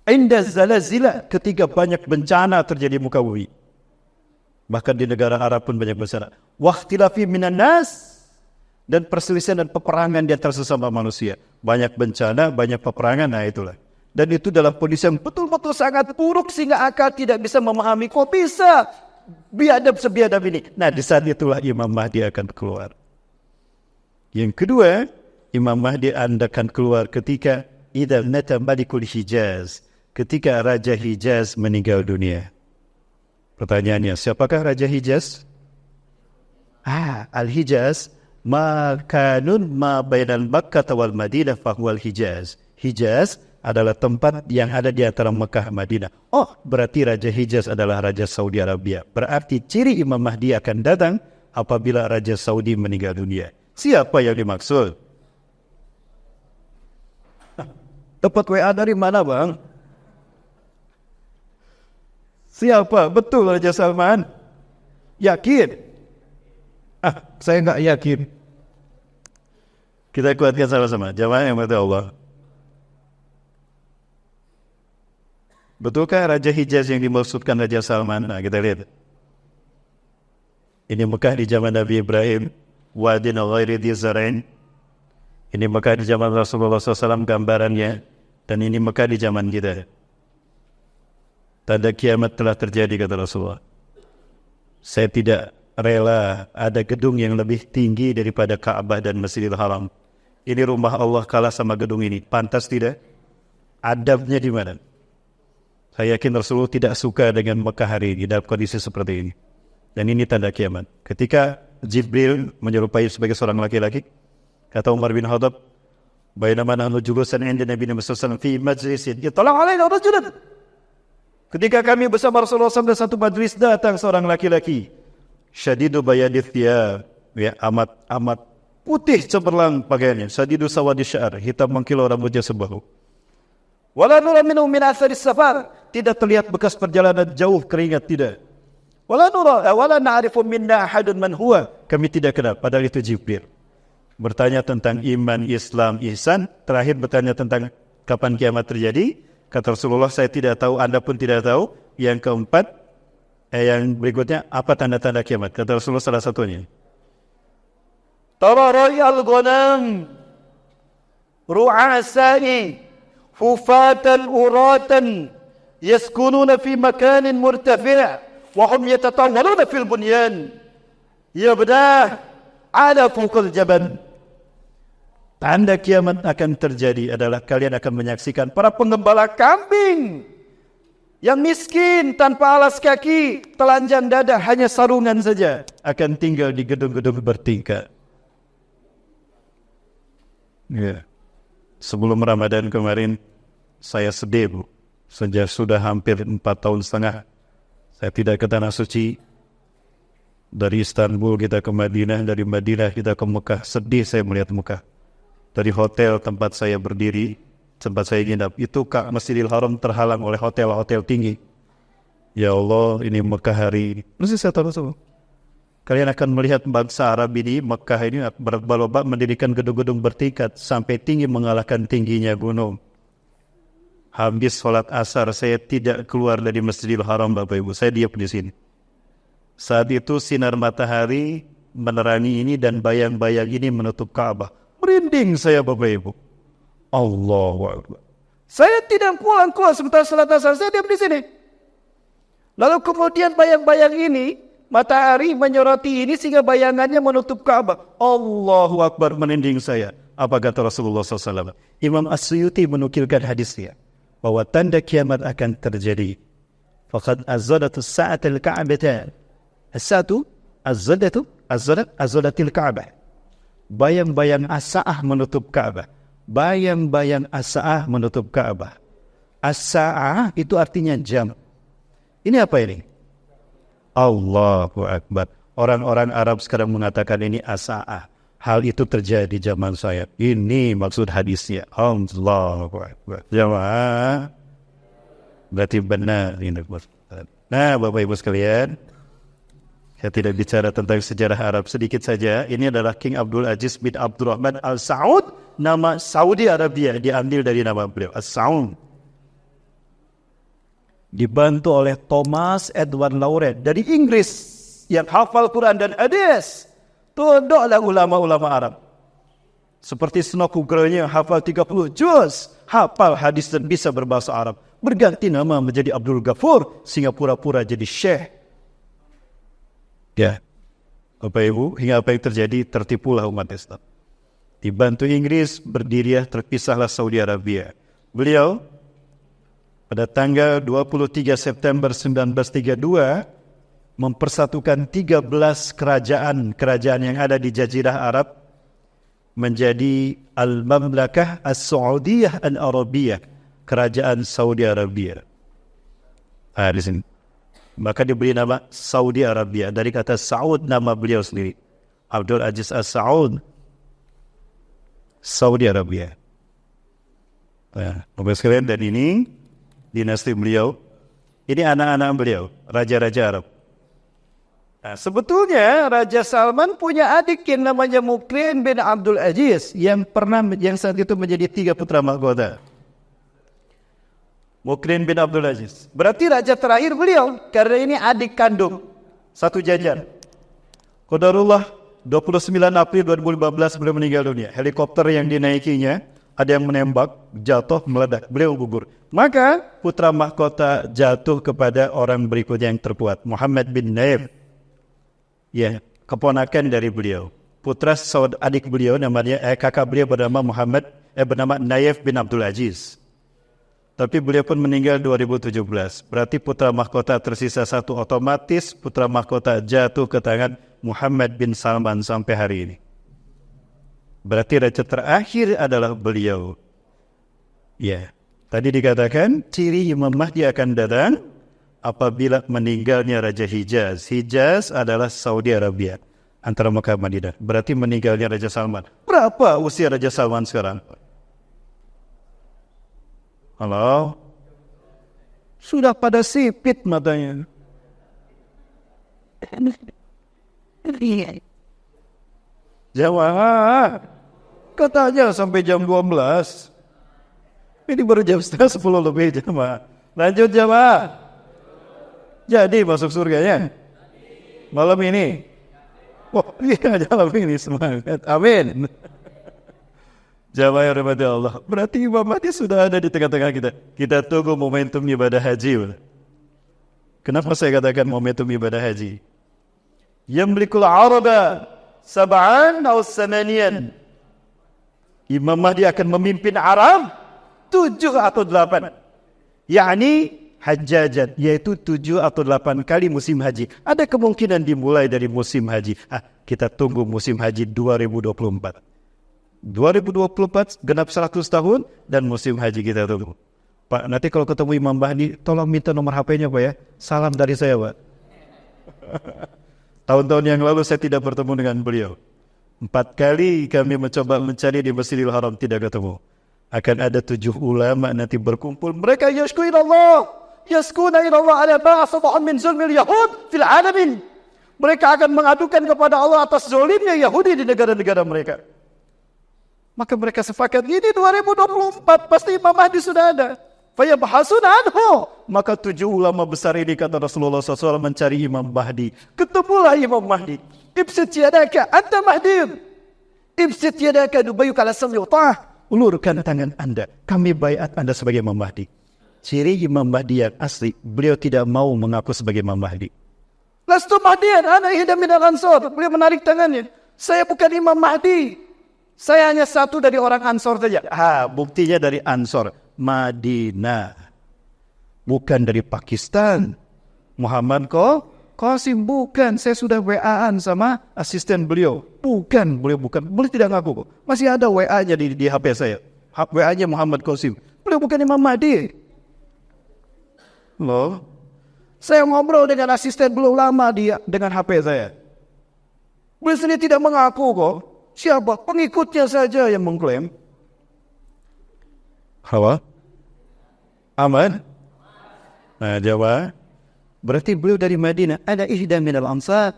Inda zalazila, ketika banyak bencana terjadi muka bumi. Bahkan di negara Arab pun banyak bencana. Wakhtilafi minan nas, dan perselisihan dan peperangan di antara sesama manusia. Banyak bencana, banyak peperangan, nah itulah. Dan itu dalam kondisi yang betul-betul sangat buruk sehingga akal tidak bisa memahami kok bisa biadab sebiadab ini. Nah di saat itulah Imam Mahdi akan keluar. Yang kedua, Imam Mahdi akan keluar ketika idza mata Malikul Hijaz, ketika Raja Hijaz meninggal dunia. Pertanyaannya, siapakah Raja Hijaz? Al-Hijaz makanun ma bainal Makkah wal Madinah fahuwal Hijaz. Hijaz adalah tempat yang ada di antara Mekah dan Madinah. Oh, berarti Raja Hijaz adalah Raja Saudi Arabia. Berarti ciri Imam Mahdi akan datang apabila Raja Saudi meninggal dunia. Siapa yang dimaksud? Dapat WA dari mana, Bang? Siapa? Betul Raja Salman? Yakin? Saya enggak yakin. Kita kuatkan sama-sama. Jamaah yang mati Allah. Betulkah Raja Hijaz yang dimaksudkan Raja Salman? Nah, kita lihat. Ini Mekah di zaman Nabi Ibrahim. Wadin ghairi dhi zar'in. Ini Mekah di zaman Rasulullah SAW gambarannya. Dan ini Mekah di zaman kita. Tanda kiamat telah terjadi, kata Rasulullah. Saya tidak rela ada gedung yang lebih tinggi daripada Ka'bah dan Masjidil Haram. Ini rumah Allah kalah sama gedung ini. Pantas tidak? Adabnya di mana? Saya yakin Rasulullah tidak suka dengan Mekah hari ini dalam kondisi seperti ini. Dan ini tanda kiamat. Ketika Jibril menyerupai sebagai seorang laki-laki, kata Umar bin Khattab, "Bainama nahnu julusan 'inda Nabi Muhammad sallallahu alaihi wasallam fi majlisin, yatala' 'alaina rajulun." Ketika kami bersama Rasulullah SAW dalam satu majlis, datang seorang laki-laki. Syadidu bayadith thiyab, ya, amat putih cemerlang pakaiannya. Syadidu sawadi sya'ar, hitam mengkilau rambutnya sebahu. Wala nura minhu min atharis safar, tidak terlihat bekas perjalanan jauh keringat, tidak. Wala na'rifu minna ahadun man huwa, kami tidak kenal, padahal itu Jibril. Bertanya tentang iman, Islam, ihsan, terakhir bertanya tentang kapan kiamat terjadi. Kata Rasulullah, saya tidak tahu, Anda pun tidak tahu. Yang keempat, yang berikutnya, apa tanda-tanda kiamat? Kata Rasulullah salah satunya. Tara ra'yal ghanam ru'asai hufatan uratan yaskununa fi makanin murtafi' wa hum yatatawwaluna fil bunyan yabdah ala fawqal jabal. Tanda kiamat akan terjadi adalah kalian akan menyaksikan para penggembala kambing yang miskin tanpa alas kaki, telanjang dada, hanya sarungan saja, akan tinggal di gedung-gedung bertingkat. Ya. Sebelum Ramadan kemarin saya sedih, Bu. Sejak sudah hampir 4,5 tahun saya tidak ke Tanah Suci. Dari Istanbul kita ke Madinah, dari Madinah kita ke Mekah. Sedih saya melihat Mekah. Dari hotel tempat saya berdiri, tempat saya nginap. Itu Masjidil Haram terhalang oleh hotel-hotel tinggi. Ya Allah, ini Mekah hari ini. Mesti saya tahu semua. Kalian akan melihat bangsa Arab ini, Mekah ini berlomba mendirikan gedung-gedung bertingkat sampai tinggi mengalahkan tingginya gunung. Habis sholat asar saya tidak keluar dari Masjidil Haram, Bapak Ibu. Saya diam di sini. Saat itu sinar matahari menerangi ini dan bayang-bayang ini menutup Ka'bah. Merinding saya, Bapak Ibu. Allahu Akbar. Saya tidak keluar sebentar sholat asar. Saya diam di sini. Lalu kemudian bayang-bayang ini, matahari menyoroti ini sehingga bayangannya menutup Ka'bah. Allahu Akbar, merinding saya. Apa kata Rasulullah SAW? Imam As-Suyuti menukilkan hadisnya bahwa tanda kiamat akan terjadi. Faqad azzadatus sa'atil ka'batan. As-sa'atu azzadatil ka'bah. Bayang-bayang as-sa'ah menutup Ka'bah. Bayang-bayang as-sa'ah menutup Ka'bah. As-sa'ah itu artinya jam. Ini apa ini? Allahu Akbar. Orang-orang Arab sekarang mengatakan ini as-sa'ah. Hal itu terjadi zaman saya. Ini maksud hadisnya. Allahu Akbar. Jamaah. Berarti benar ini. Nah, Bapak Ibu sekalian, saya tidak bicara tentang sejarah Arab sedikit saja. Ini adalah King Abdul Aziz bin Abdurrahman Al Saud. Nama Saudi Arabia diambil dari nama beliau, As-Saud. Dibantu oleh Thomas Edward Lauret dari Inggris yang hafal Quran dan hadis. Tunduklah ulama-ulama Arab. Seperti Snowcookernya hafal 30 juz, hafal hadis dan bisa berbahasa Arab. Berganti nama menjadi Abdul Ghafur sehingga pura-pura jadi syekh. Ya, Bapak Ibu, hingga apa yang terjadi, tertipulah umat Islam. Dibantu Inggris, berdirilah terpisahlah Saudi Arabia. Beliau pada tanggal 23 September 1932 mempersatukan 13 kerajaan yang ada di Jazirah Arab menjadi Al-Mamlakah As-Saudiyah Al-Arabiyah, Kerajaan Saudi Arabia. Di sini. Maka diberi nama Saudi Arabia dari kata Saud, nama beliau sendiri. Abdul Aziz As-Saud, Saudi Arabia. Bapak sekalian, dan ini dinasti beliau. Ini anak-anak beliau, raja-raja Arab. Nah, sebetulnya Raja Salman punya adik yang namanya Mukrin bin Abdul Aziz yang saat itu menjadi 3 putra mahkota. Mukrin bin Abdul Aziz. Berarti raja terakhir beliau karena ini adik kandung satu jajar. Qadarullah 29 April 2015 beliau meninggal dunia. Helikopter yang dinaikinya ada yang menembak, jatuh, meledak. Beliau gugur. Maka putra mahkota jatuh kepada orang berikutnya yang terkuat, Muhammad bin Naif. Ya, keponakan dari beliau. Putra adik beliau namanya kakak beliau bernama bernama Naif bin Abdul Aziz. Tapi beliau pun meninggal 2017. Berarti putra mahkota tersisa satu, otomatis putra mahkota jatuh ke tangan Muhammad bin Salman sampai hari ini. Berarti raja terakhir adalah beliau. Ya, tadi dikatakan ciri Imam Mahdi akan datang apabila meninggalnya Raja Hijaz. Hijaz adalah Saudi Arabia, antara Mekah dan Madinah. Berarti meninggalnya Raja Salman. Berapa usia Raja Salman sekarang? Halo? Sudah pada sipit matanya. Jamaah, katanya sampai jam 12. Ini baru jam setengah 10 lebih, jamaah. Lanjut jamaah. Jadi masuk surganya malam ini. Wah, iya, malam ini semangat. Amin. Jamaah yang rahmati Allah. Berarti Imam Mahdi sudah ada di tengah-tengah kita. Kita tunggu momentum ibadah haji. Kenapa saya katakan momentum ibadah haji? Yamlikul araba sab'an atau samanian. Imam Mahdi akan memimpin Arab 7 atau 8. Yakni hajjajat, yaitu 7 atau 8 kali musim haji. Ada kemungkinan dimulai dari musim haji. Kita tunggu musim haji 2024. 2024 genap 100 tahun dan musim haji kita tunggu. Pak, nanti kalau ketemu Imam Mahdi, tolong minta nomor HP-nya Pak ya. Salam dari saya Pak. Tahun-tahun yang lalu saya tidak bertemu dengan beliau. 4 kali kami mencoba mencari di Masjidil Haram, tidak ketemu. Akan ada 7 ulama nanti berkumpul. Mereka yashkuna ilallah ala ba'asatahum min zulmil Yahud fil alamin. Mereka akan mengadukan kepada Allah atas zolimnya Yahudi di negara-negara mereka. Maka mereka sepakat, ini 2024 pasti Imam Mahdi sudah ada. Fayabhasuna anhu. Maka 7 ulama besar ini, kata Rasulullah SAW, mencari Imam Mahdi. Ketemulah Imam Mahdi. Ibsit yadaka anta Mahdi. Ibsit yadaka nubayyuk ala sam'i wa ta'ah. Ulurkan tangan anda, kami baiat anda sebagai Imam Mahdi. Ciri Imam Mahdi yang asli, beliau tidak mau mengaku sebagai Imam Mahdi. Lastu Mahdian, ana ihda minal ansar. Beliau menarik tangannya. Saya bukan Imam Mahdi. Saya hanya satu dari orang Ansor saja. Buktinya dari Ansor, Madinah. Bukan dari Pakistan. Muhammad Qasim, bukan. Saya sudah WA-an sama asisten beliau. Bukan, beliau tidak ngaku kok. Masih ada WA-nya di HP saya. WA-nya Muhammad Qasim. Beliau bukan Imam Mahdi. Loh, saya ngobrol dengan asisten beliau lama dengan HP saya. Beliau sendiri tidak mengaku kok. Siapa? Pengikutnya saja yang mengklaim. Hawa? Aman? Nah, jawab. Berarti beliau dari Madinah. Ada ihda minal ansar.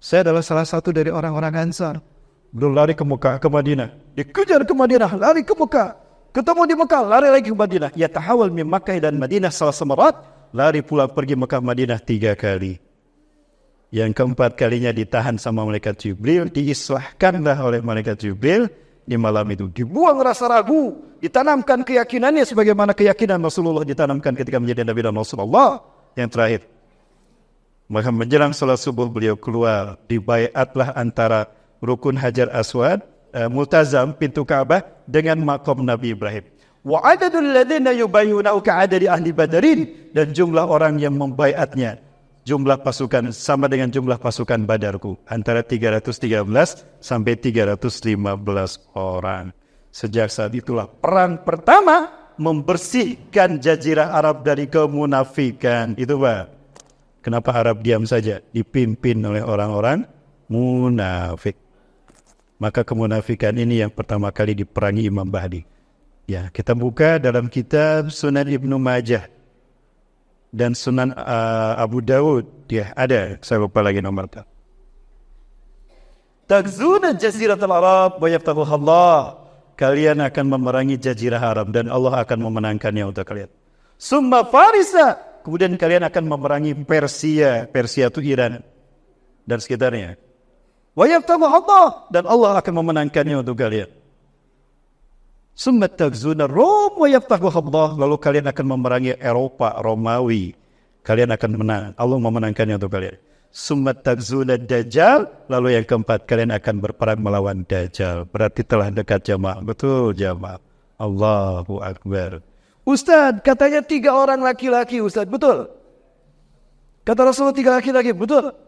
Saya adalah salah satu dari orang-orang Ansar. Beliau lari ke Mekah, ke Madinah. Dikejar ke Madinah, lari ke Mekah. Ketemu di Mekah, lari lagi ke Madinah. Ya tahawal min Makkah dan Madinah salah semarat. Lari pula pergi Mekah Madinah 3 kali. Yang keempat kalinya ditahan sama malaikat Jibril, diislahkanlah oleh malaikat Jibril di malam itu. Dibuang rasa ragu, ditanamkan keyakinannya sebagaimana keyakinan Rasulullah ditanamkan ketika menjadi Nabi dan Rasulullah. Yang terakhir, maka menjelang salat subuh beliau keluar, dibaiatlah antara Rukun Hajar Aswad, Multazam, pintu Ka'bah dengan makom Nabi Ibrahim. Wa adadul ladzina yubayyunau ka'adadi ahli Badarin, dan jumlah orang yang membaiatnya, jumlah pasukan sama dengan jumlah pasukan Badarku, antara 313 sampai 315 orang. Sejak saat itulah perang pertama membersihkan jazirah Arab dari kemunafikan. Itu Pak. Kenapa Arab diam saja? Dipimpin oleh orang-orang munafik. Maka kemunafikan ini yang pertama kali diperangi Imam Mahdi. Ya, kita buka dalam kitab Sunan Ibnu Majah dan Sunan Abu Dawud. Ya, ada. Saya lupa lagi nomornya. Takzuna jaziratul Arab wa yaftahuha Allah. Kalian akan memerangi jazirah Arab dan Allah akan memenangkannya untuk kalian. Summa Farisa. Kemudian kalian akan memerangi Persia. Persia itu Iran dan sekitarnya. Wa yaftahuha Allah, dan Allah akan memenangkannya untuk kalian. Summa takzuna Rom wa yaftahuha Allah. Lalu kalian akan memerangi Eropa, Romawi. Kalian akan menang. Allah memenangkannya untuk kalian. Summa takzuna Dajjal. Lalu yang keempat, kalian akan berperang melawan Dajjal. Berarti telah dekat jamaah. Betul jamaah. Allahu Akbar. Ustaz, katanya 3 orang laki-laki Ustaz. Betul? Kata Rasulullah 3 laki-laki. Betul?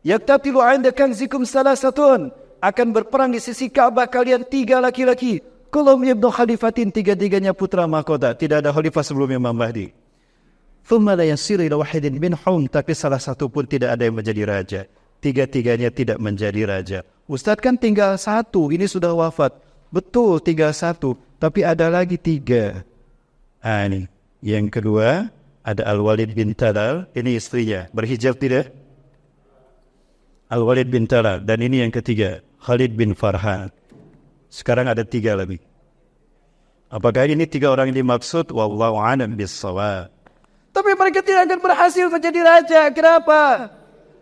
Yaktatilu 'inda kanzikum salasatun. Akan berperang di sisi Ka'bah kalian 3 laki-laki. Kalau ibnu khalifatin, 3-3-nya putra mahkota. Tidak ada khalifah sebelum Imam Mahdi. Thumma la yasiru ila wahidin minhum. Tapi salah satu pun tidak ada yang menjadi raja. 3-3-nya tidak menjadi raja. Ustaz kan tinggal 1. Ini sudah wafat. Betul, tinggal 1. Tapi ada lagi 3. Ini. Yang kedua, ada Al-Walid bin Talal. Ini istrinya. Berhijab tidak? Al-Walid bin Talal. Dan ini yang ketiga, Khalid bin Farhan. Sekarang ada 3 lagi. Apakah ini 3 orang yang dimaksud? Wallahu a'lam bis-shawab. Tapi mereka tidak akan berhasil menjadi raja. Kenapa?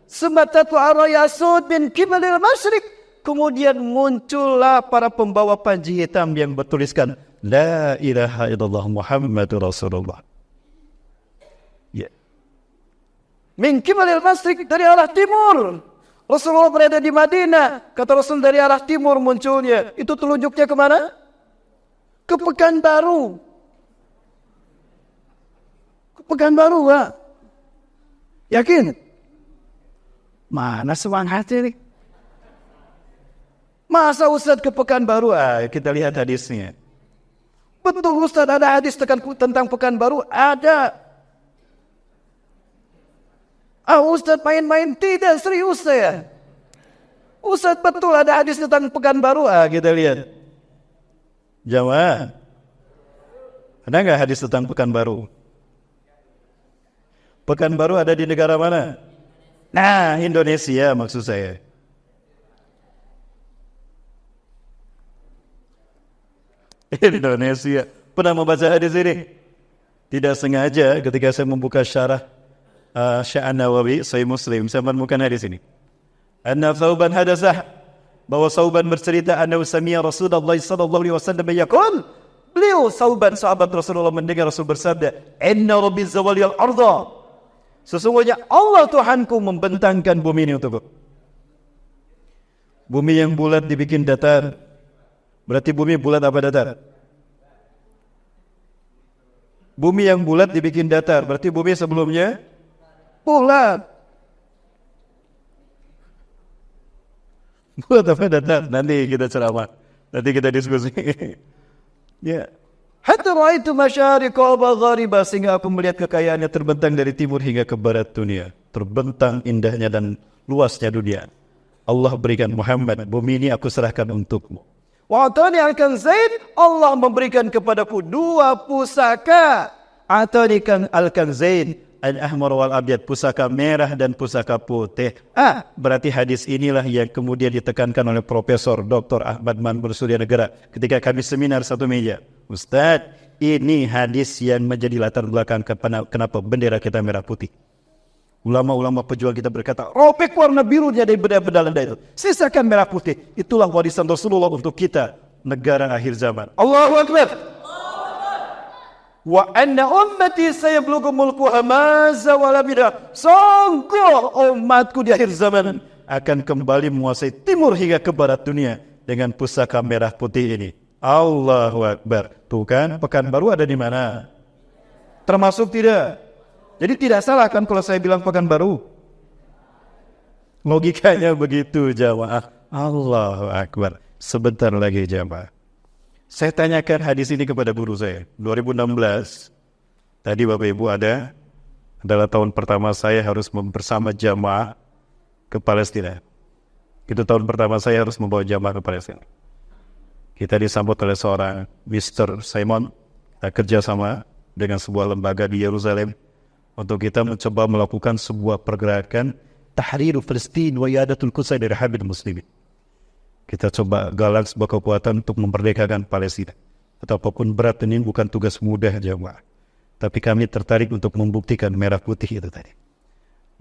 Sematatu Arayasud bin Kimalil Masyrik. Kemudian muncullah para pembawa panji hitam yang bertuliskan La ilaha illallah Muhammadur Rasulullah. Ya. Min Kimalil Masyrik, dari arah timur. Rasulullah berada di Madinah. Kata Rasul, dari arah timur munculnya. Itu telunjuknya kemana? Ke Pekanbaru. Ke Pekanbaru, Pak. Yakin? Mana semangatnya nih? Masa Ustaz ke Pekanbaru? Kita lihat hadisnya. Betul Ustaz, ada hadis tentang Pekanbaru? Ada. Ustaz main-main? Tidak, serius saya. Ustaz betul ada hadis tentang Pekanbaru. Kita lihat. Jamaah. Ada nggak hadis tentang Pekanbaru? Pekanbaru ada di negara mana? Nah, Indonesia maksud saya. Indonesia. Pernah membaca hadis ini? Tidak sengaja ketika saya membuka syarah Syekh An-Nawawi Sahih Muslim, saya menemukan hadis ini. Anna Thauban hadasah, bahwa Thauban bercerita anna sami'a Rasulullah sallallahu alaihi wasallam yaqul, beliau Thauban sahabat Rasulullah mendengar Rasul bersabda, inna rabbi zawali al-ardha, sesungguhnya Allah Tuhanku membentangkan bumi ini untukku. Bumi yang bulat dibikin datar. Berarti bumi bulat apa datar? Bumi yang bulat dibikin datar. Berarti bumi sebelumnya bulat. Bulat apa datar? Nanti kita ceramah. Nanti kita diskusi. Ya. Hatta ra'aitu masyariqa wa maghariba, sehingga aku melihat kekayaannya terbentang dari timur hingga ke barat dunia. Terbentang indahnya dan luasnya dunia. Allah berikan Muhammad, bumi ini aku serahkan untukmu. Wa atani al-kanzain, Allah memberikan kepadaku dua pusaka. Atani al-kanzain al-ahmar wal abyad, pusaka merah dan pusaka putih. Berarti hadis inilah yang kemudian ditekankan oleh Profesor Dr. Ahmad Manbur Surya Negara ketika kami seminar satu meja. Ustaz, ini hadis yang menjadi latar belakang kenapa bendera kita merah putih. Ulama-ulama pejuang kita berkata, robek warna birunya dari benda-benda itu, sisakan merah putih. Itulah warisan Rasulullah untuk kita, negara akhir zaman. Allahu Akbar. Wa anna ummati sayablughu mulkuha ma zawala bidah. Sungguh umatku di akhir zaman akan kembali menguasai timur hingga ke barat dunia dengan pusaka merah putih ini. Allahu Akbar. Tuh kan, Pekanbaru ada di mana? Termasuk tidak? Jadi tidak salah kan kalau saya bilang Pekanbaru? Logikanya begitu jamaah. Allahu Akbar. Sebentar lagi jamaah. Saya tanyakan hadis ini kepada guru saya. 2016. Tadi Bapak Ibu adalah tahun pertama saya harus bersama jamaah ke Palestina. Itu tahun pertama saya harus membawa jamaah ke Palestina. Kita disambut oleh seorang Mr. Simon. Kita kerjasama dengan sebuah lembaga di Yerusalem untuk kita mencoba melakukan sebuah pergerakan Tahriru Palestin wa Iyadatul Quds dari Habib Muslimin. Kita coba galak sebuah kekuatan untuk memerdekakan Palestina. Atau apapun berat, ini bukan tugas mudah jemaah. Tapi kami tertarik untuk membuktikan merah putih itu tadi.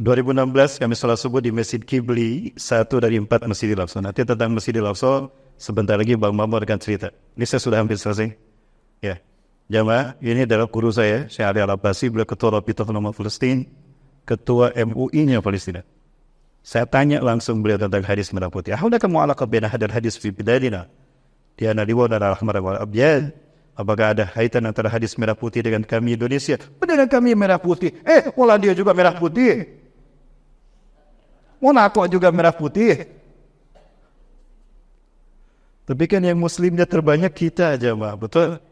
2016 kami salat subuh di Masjid Kibli, 1 dari 4 Masjidil Aqsa. Nanti tentang Masjidil Aqsa sebentar lagi Bang Mamur akan cerita. Ini saya sudah hampir selesai. Ya. Jamaah, ini adalah guru saya, Syekh Ali Al-Abbasi, beliau ketua Rabitatul Ulama Palestin, ketua MUI-nya Palestina. Saya tanya langsung beliau tentang hadis merah putih. Ahulaka mu'alaqah baina hadal hadis fi bidadina. Dia nadiwa dan al-ahmar wal abyad. Apakah ada kaitan antara hadis merah putih dengan kami Indonesia? Dengan kami merah putih. Wala dia juga merah putih. Wala aku juga merah putih. Tapi kan yang muslimnya terbanyak kita aja, Mbak. Betul?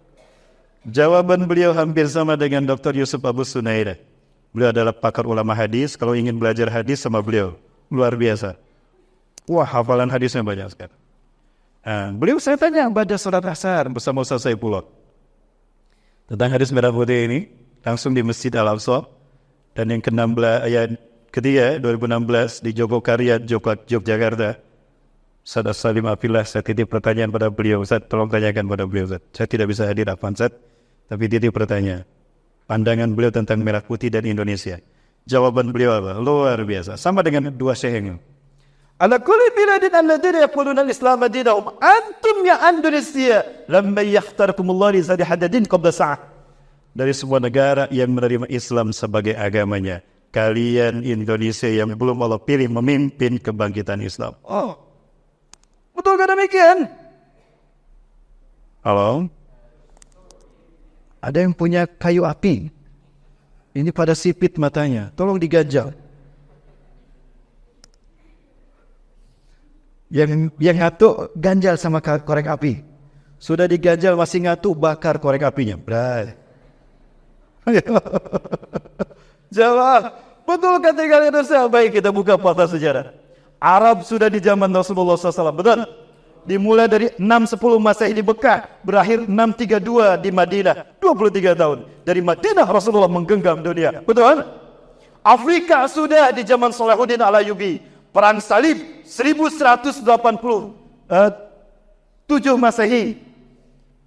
Jawaban beliau hampir sama dengan Dr. Yusuf Abu Sunaira. Beliau adalah pakar ulama hadis. Kalau ingin belajar hadis sama beliau, luar biasa. Wah, hafalan hadisnya banyak sekali. Beliau saya tanya baca surat Asar bersama Ustaz Saifullah tentang hadis merah putih ini langsung di Masjid Al-Aqsa. Dan yang ketiga 2016 di Jogokarya, Yogyakarta. Ustaz Salim Afillah, saya titip pertanyaan pada beliau. Ustaz, tolong tanyakan pada beliau, Ustaz. Saya tidak bisa hadir Ustaz, tapi titip pertanyaan. Pandangan beliau tentang merah putih dan Indonesia. Jawaban beliau apa? Luar biasa. Sama dengan dua syekh ini. Ala kulli biladin alladhina yaquluna al-islam dinahum antum ya Indonesia lamma yakhtarkumullah li zadi hadadin qabla sa'ah. Dari sebuah negara yang menerima Islam sebagai agamanya, kalian Indonesia yang belum Allah pilih memimpin kebangkitan Islam. Oh, betul gak demikian? Halo? Ada yang punya kayu api. Ini pada sipit matanya. Tolong diganjal. Yang ngatuk ganjal sama korek api. Sudah diganjal masih ngatuk, bakar korek apinya. Bray. Jawab. Betul kata Indonesia. Baik, kita buka fakta sejarah. Arab sudah di zaman Rasulullah SAW. Betul? Dimulai dari 610 Masehi di Mekah, berakhir 632 di Madinah. 23 tahun. Dari Madinah Rasulullah menggenggam dunia. Betul? Afrika sudah di zaman Salahuddin Al-Ayyubi. Perang Salib 1187 Masehi.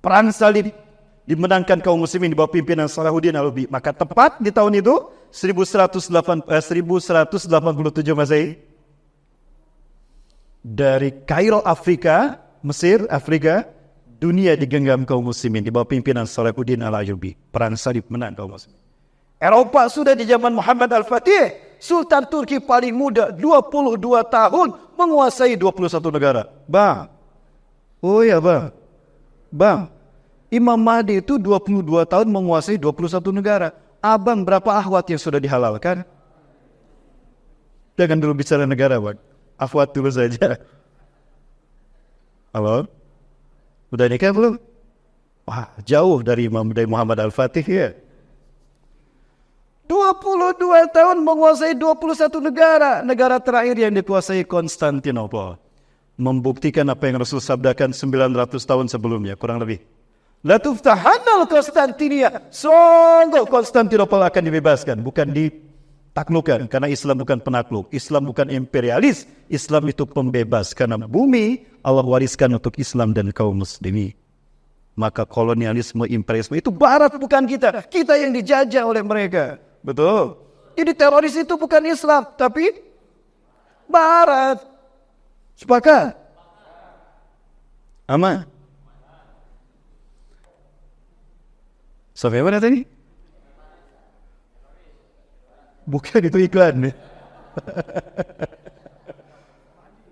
Perang Salib dimenangkan kaum muslimin di bawah pimpinan Salahuddin Al-Ayyubi. Maka tepat di tahun itu 1187 Masehi. Dari Kairo, Afrika, Mesir, Afrika, dunia digenggam kaum muslimin di bawah pimpinan Salahuddin Al-Ayyubi. Perang Salib menang kaum muslimin. Eropa sudah di zaman Muhammad Al-Fatih. Sultan Turki paling muda, 22 tahun, menguasai 21 negara. Bang. Oh ya bang. Bang. Imam Mahdi itu 22 tahun menguasai 21 negara. Abang berapa akhwat yang sudah dihalalkan? Jangan dulu bicara negara bang. Akhwat dulu saja. Halo? Udah nikah belum? Wah, jauh dari Muhammad Al-Fatih ya. 22 tahun menguasai 21 negara. Negara terakhir yang dikuasai Konstantinopel. Membuktikan apa yang Rasul sabdakan 900 tahun sebelumnya, kurang lebih. La tuftahannal Konstantinia. Sungguh Konstantinopel akan dibebaskan, bukan ditaklukkan. Karena Islam bukan penakluk, Islam bukan imperialis. Islam itu pembebas. Karena bumi Allah wariskan untuk Islam dan kaum muslimin. Maka kolonialisme, imperialisme itu barat, bukan kita. Kita yang dijajah oleh mereka. Betul. Jadi teroris itu bukan Islam, tapi barat. Sepakat? Aman? Sampai mana tadi? Bukan itu iklan.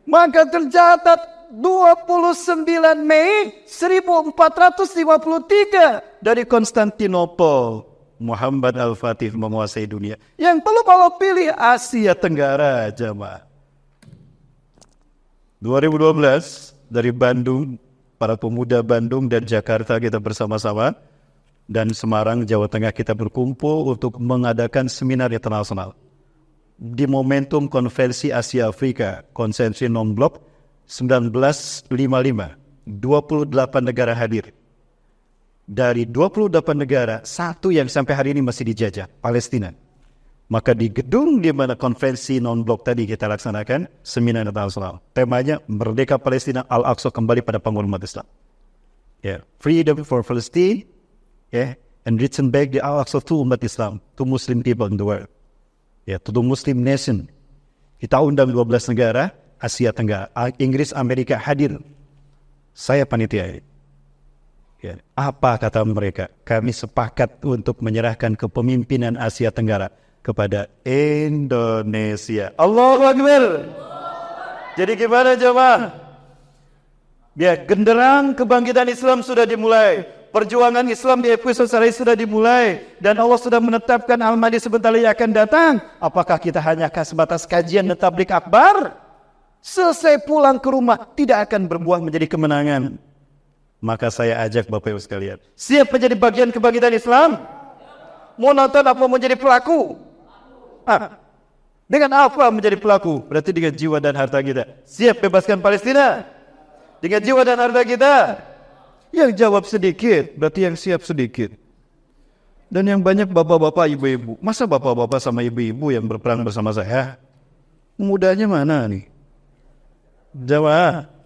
Maka tercatat 29 Mei 1453 dari Konstantinopel. Muhammad Al-Fatih menguasai dunia. Yang perlu kalau pilih Asia Tenggara jemaah. 2012 dari Bandung, para pemuda Bandung dan Jakarta kita bersama-sama, dan Semarang, Jawa Tengah kita berkumpul untuk mengadakan seminar internasional. Di momentum konferensi Asia Afrika, konsensus non-blok 1955, 28 negara hadir. Dari 28 negara, satu yang sampai hari ini masih dijajah, Palestina. Maka di gedung di mana konferensi non-blok tadi kita laksanakan, seminar internasional. Temanya, Merdeka Palestina, Al-Aqsa kembali pada panggung umat Islam. Freedom for Palestine, and return back the Al-Aqsa to umat Islam, to Muslim people in the world. To the Muslim nation. Kita undang 12 negara, Asia Tenggara, Inggris, Amerika hadir. Saya panitia ini. Apa kata mereka? Kami sepakat untuk menyerahkan kepemimpinan Asia Tenggara kepada Indonesia. Allahu Akbar. Jadi gimana jemaah? Genderang kebangkitan Islam sudah dimulai. Perjuangan Islam di Efesus hari sudah dimulai. Dan Allah sudah menetapkan Al-Mahdi sebentar lagi akan datang. Apakah kita hanya sebatas kajian dan tablik akbar? Selesai pulang ke rumah tidak akan berbuah menjadi kemenangan. Maka saya ajak Bapak Ibu sekalian, siap menjadi bagian kebangkitan Islam? Mau nonton apa menjadi pelaku? Dengan apa menjadi pelaku? Berarti dengan jiwa dan harta kita. Siap bebaskan Palestina? Dengan jiwa dan harta kita? Yang jawab sedikit, berarti yang siap sedikit. Dan yang banyak bapak-bapak, ibu-ibu. Masa bapak-bapak sama ibu-ibu yang berperang bersama saya? Mudanya mana nih? Jawab.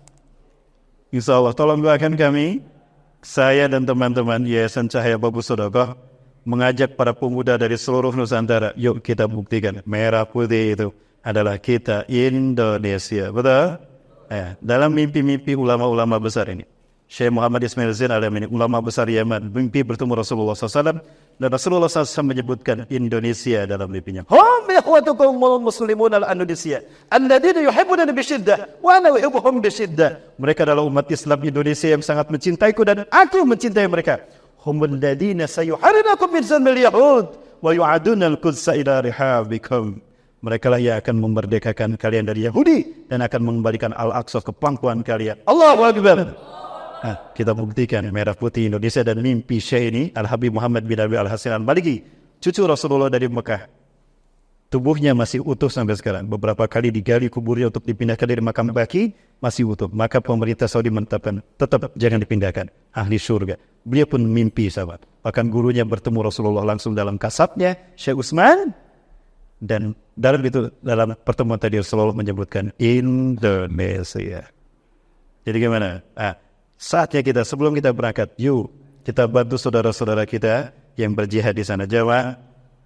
Insya Allah, tolong doakan kami, saya dan teman-teman Yayasan Cahaya Babu Sedekah, mengajak para pemuda dari seluruh Nusantara, yuk kita buktikan, merah putih itu adalah kita Indonesia. Betul? Dalam mimpi-mimpi ulama-ulama besar ini, Syekh Muhammad Ismail Zain Al-Yamani, ulama besar Yaman, mimpi bertemu Rasulullah SAW, dan Rasulullah SAW menyebutkan Indonesia dalam mimpinya. Hum ikhwatukumul muslimun al-Indonesia alladzina yuhibbuna bisyiddah wa ana uhibbuhum bisyiddah. Mereka adalah umat Islam Indonesia yang sangat mencintaiku dan aku mencintai mereka. Humul ladzina sayuharrinakum min zamil yahud wa yu'aduna al-qudsa ila rihabikum. Mereka lah yang akan memerdekakan kalian dari Yahudi dan akan mengembalikan Al-Aqsa ke pangkuan kalian. Allahu Akbar. Kita buktikan merah putih Indonesia dan mimpi Syekh ini Al-Habib Muhammad bin Abi Al-Hasan Al-Maliki, cucu Rasulullah dari Mekah. tubuhnya masih utuh sampai sekarang. Beberapa kali digali kuburnya untuk dipindahkan dari makam Baqi, masih utuh. Maka pemerintah Saudi menetapkan tetap jangan dipindahkan, ahli surga. Beliau pun mimpi, sahabat. Bahkan gurunya bertemu Rasulullah langsung dalam kasabnya, Syekh Utsman. Dan dalam pertemuan tadi Rasulullah menyebutkan Indonesia. Jadi gimana? Saatnya kita sebelum kita berangkat, yuk kita bantu saudara-saudara kita yang berjihad di sana. Jawa,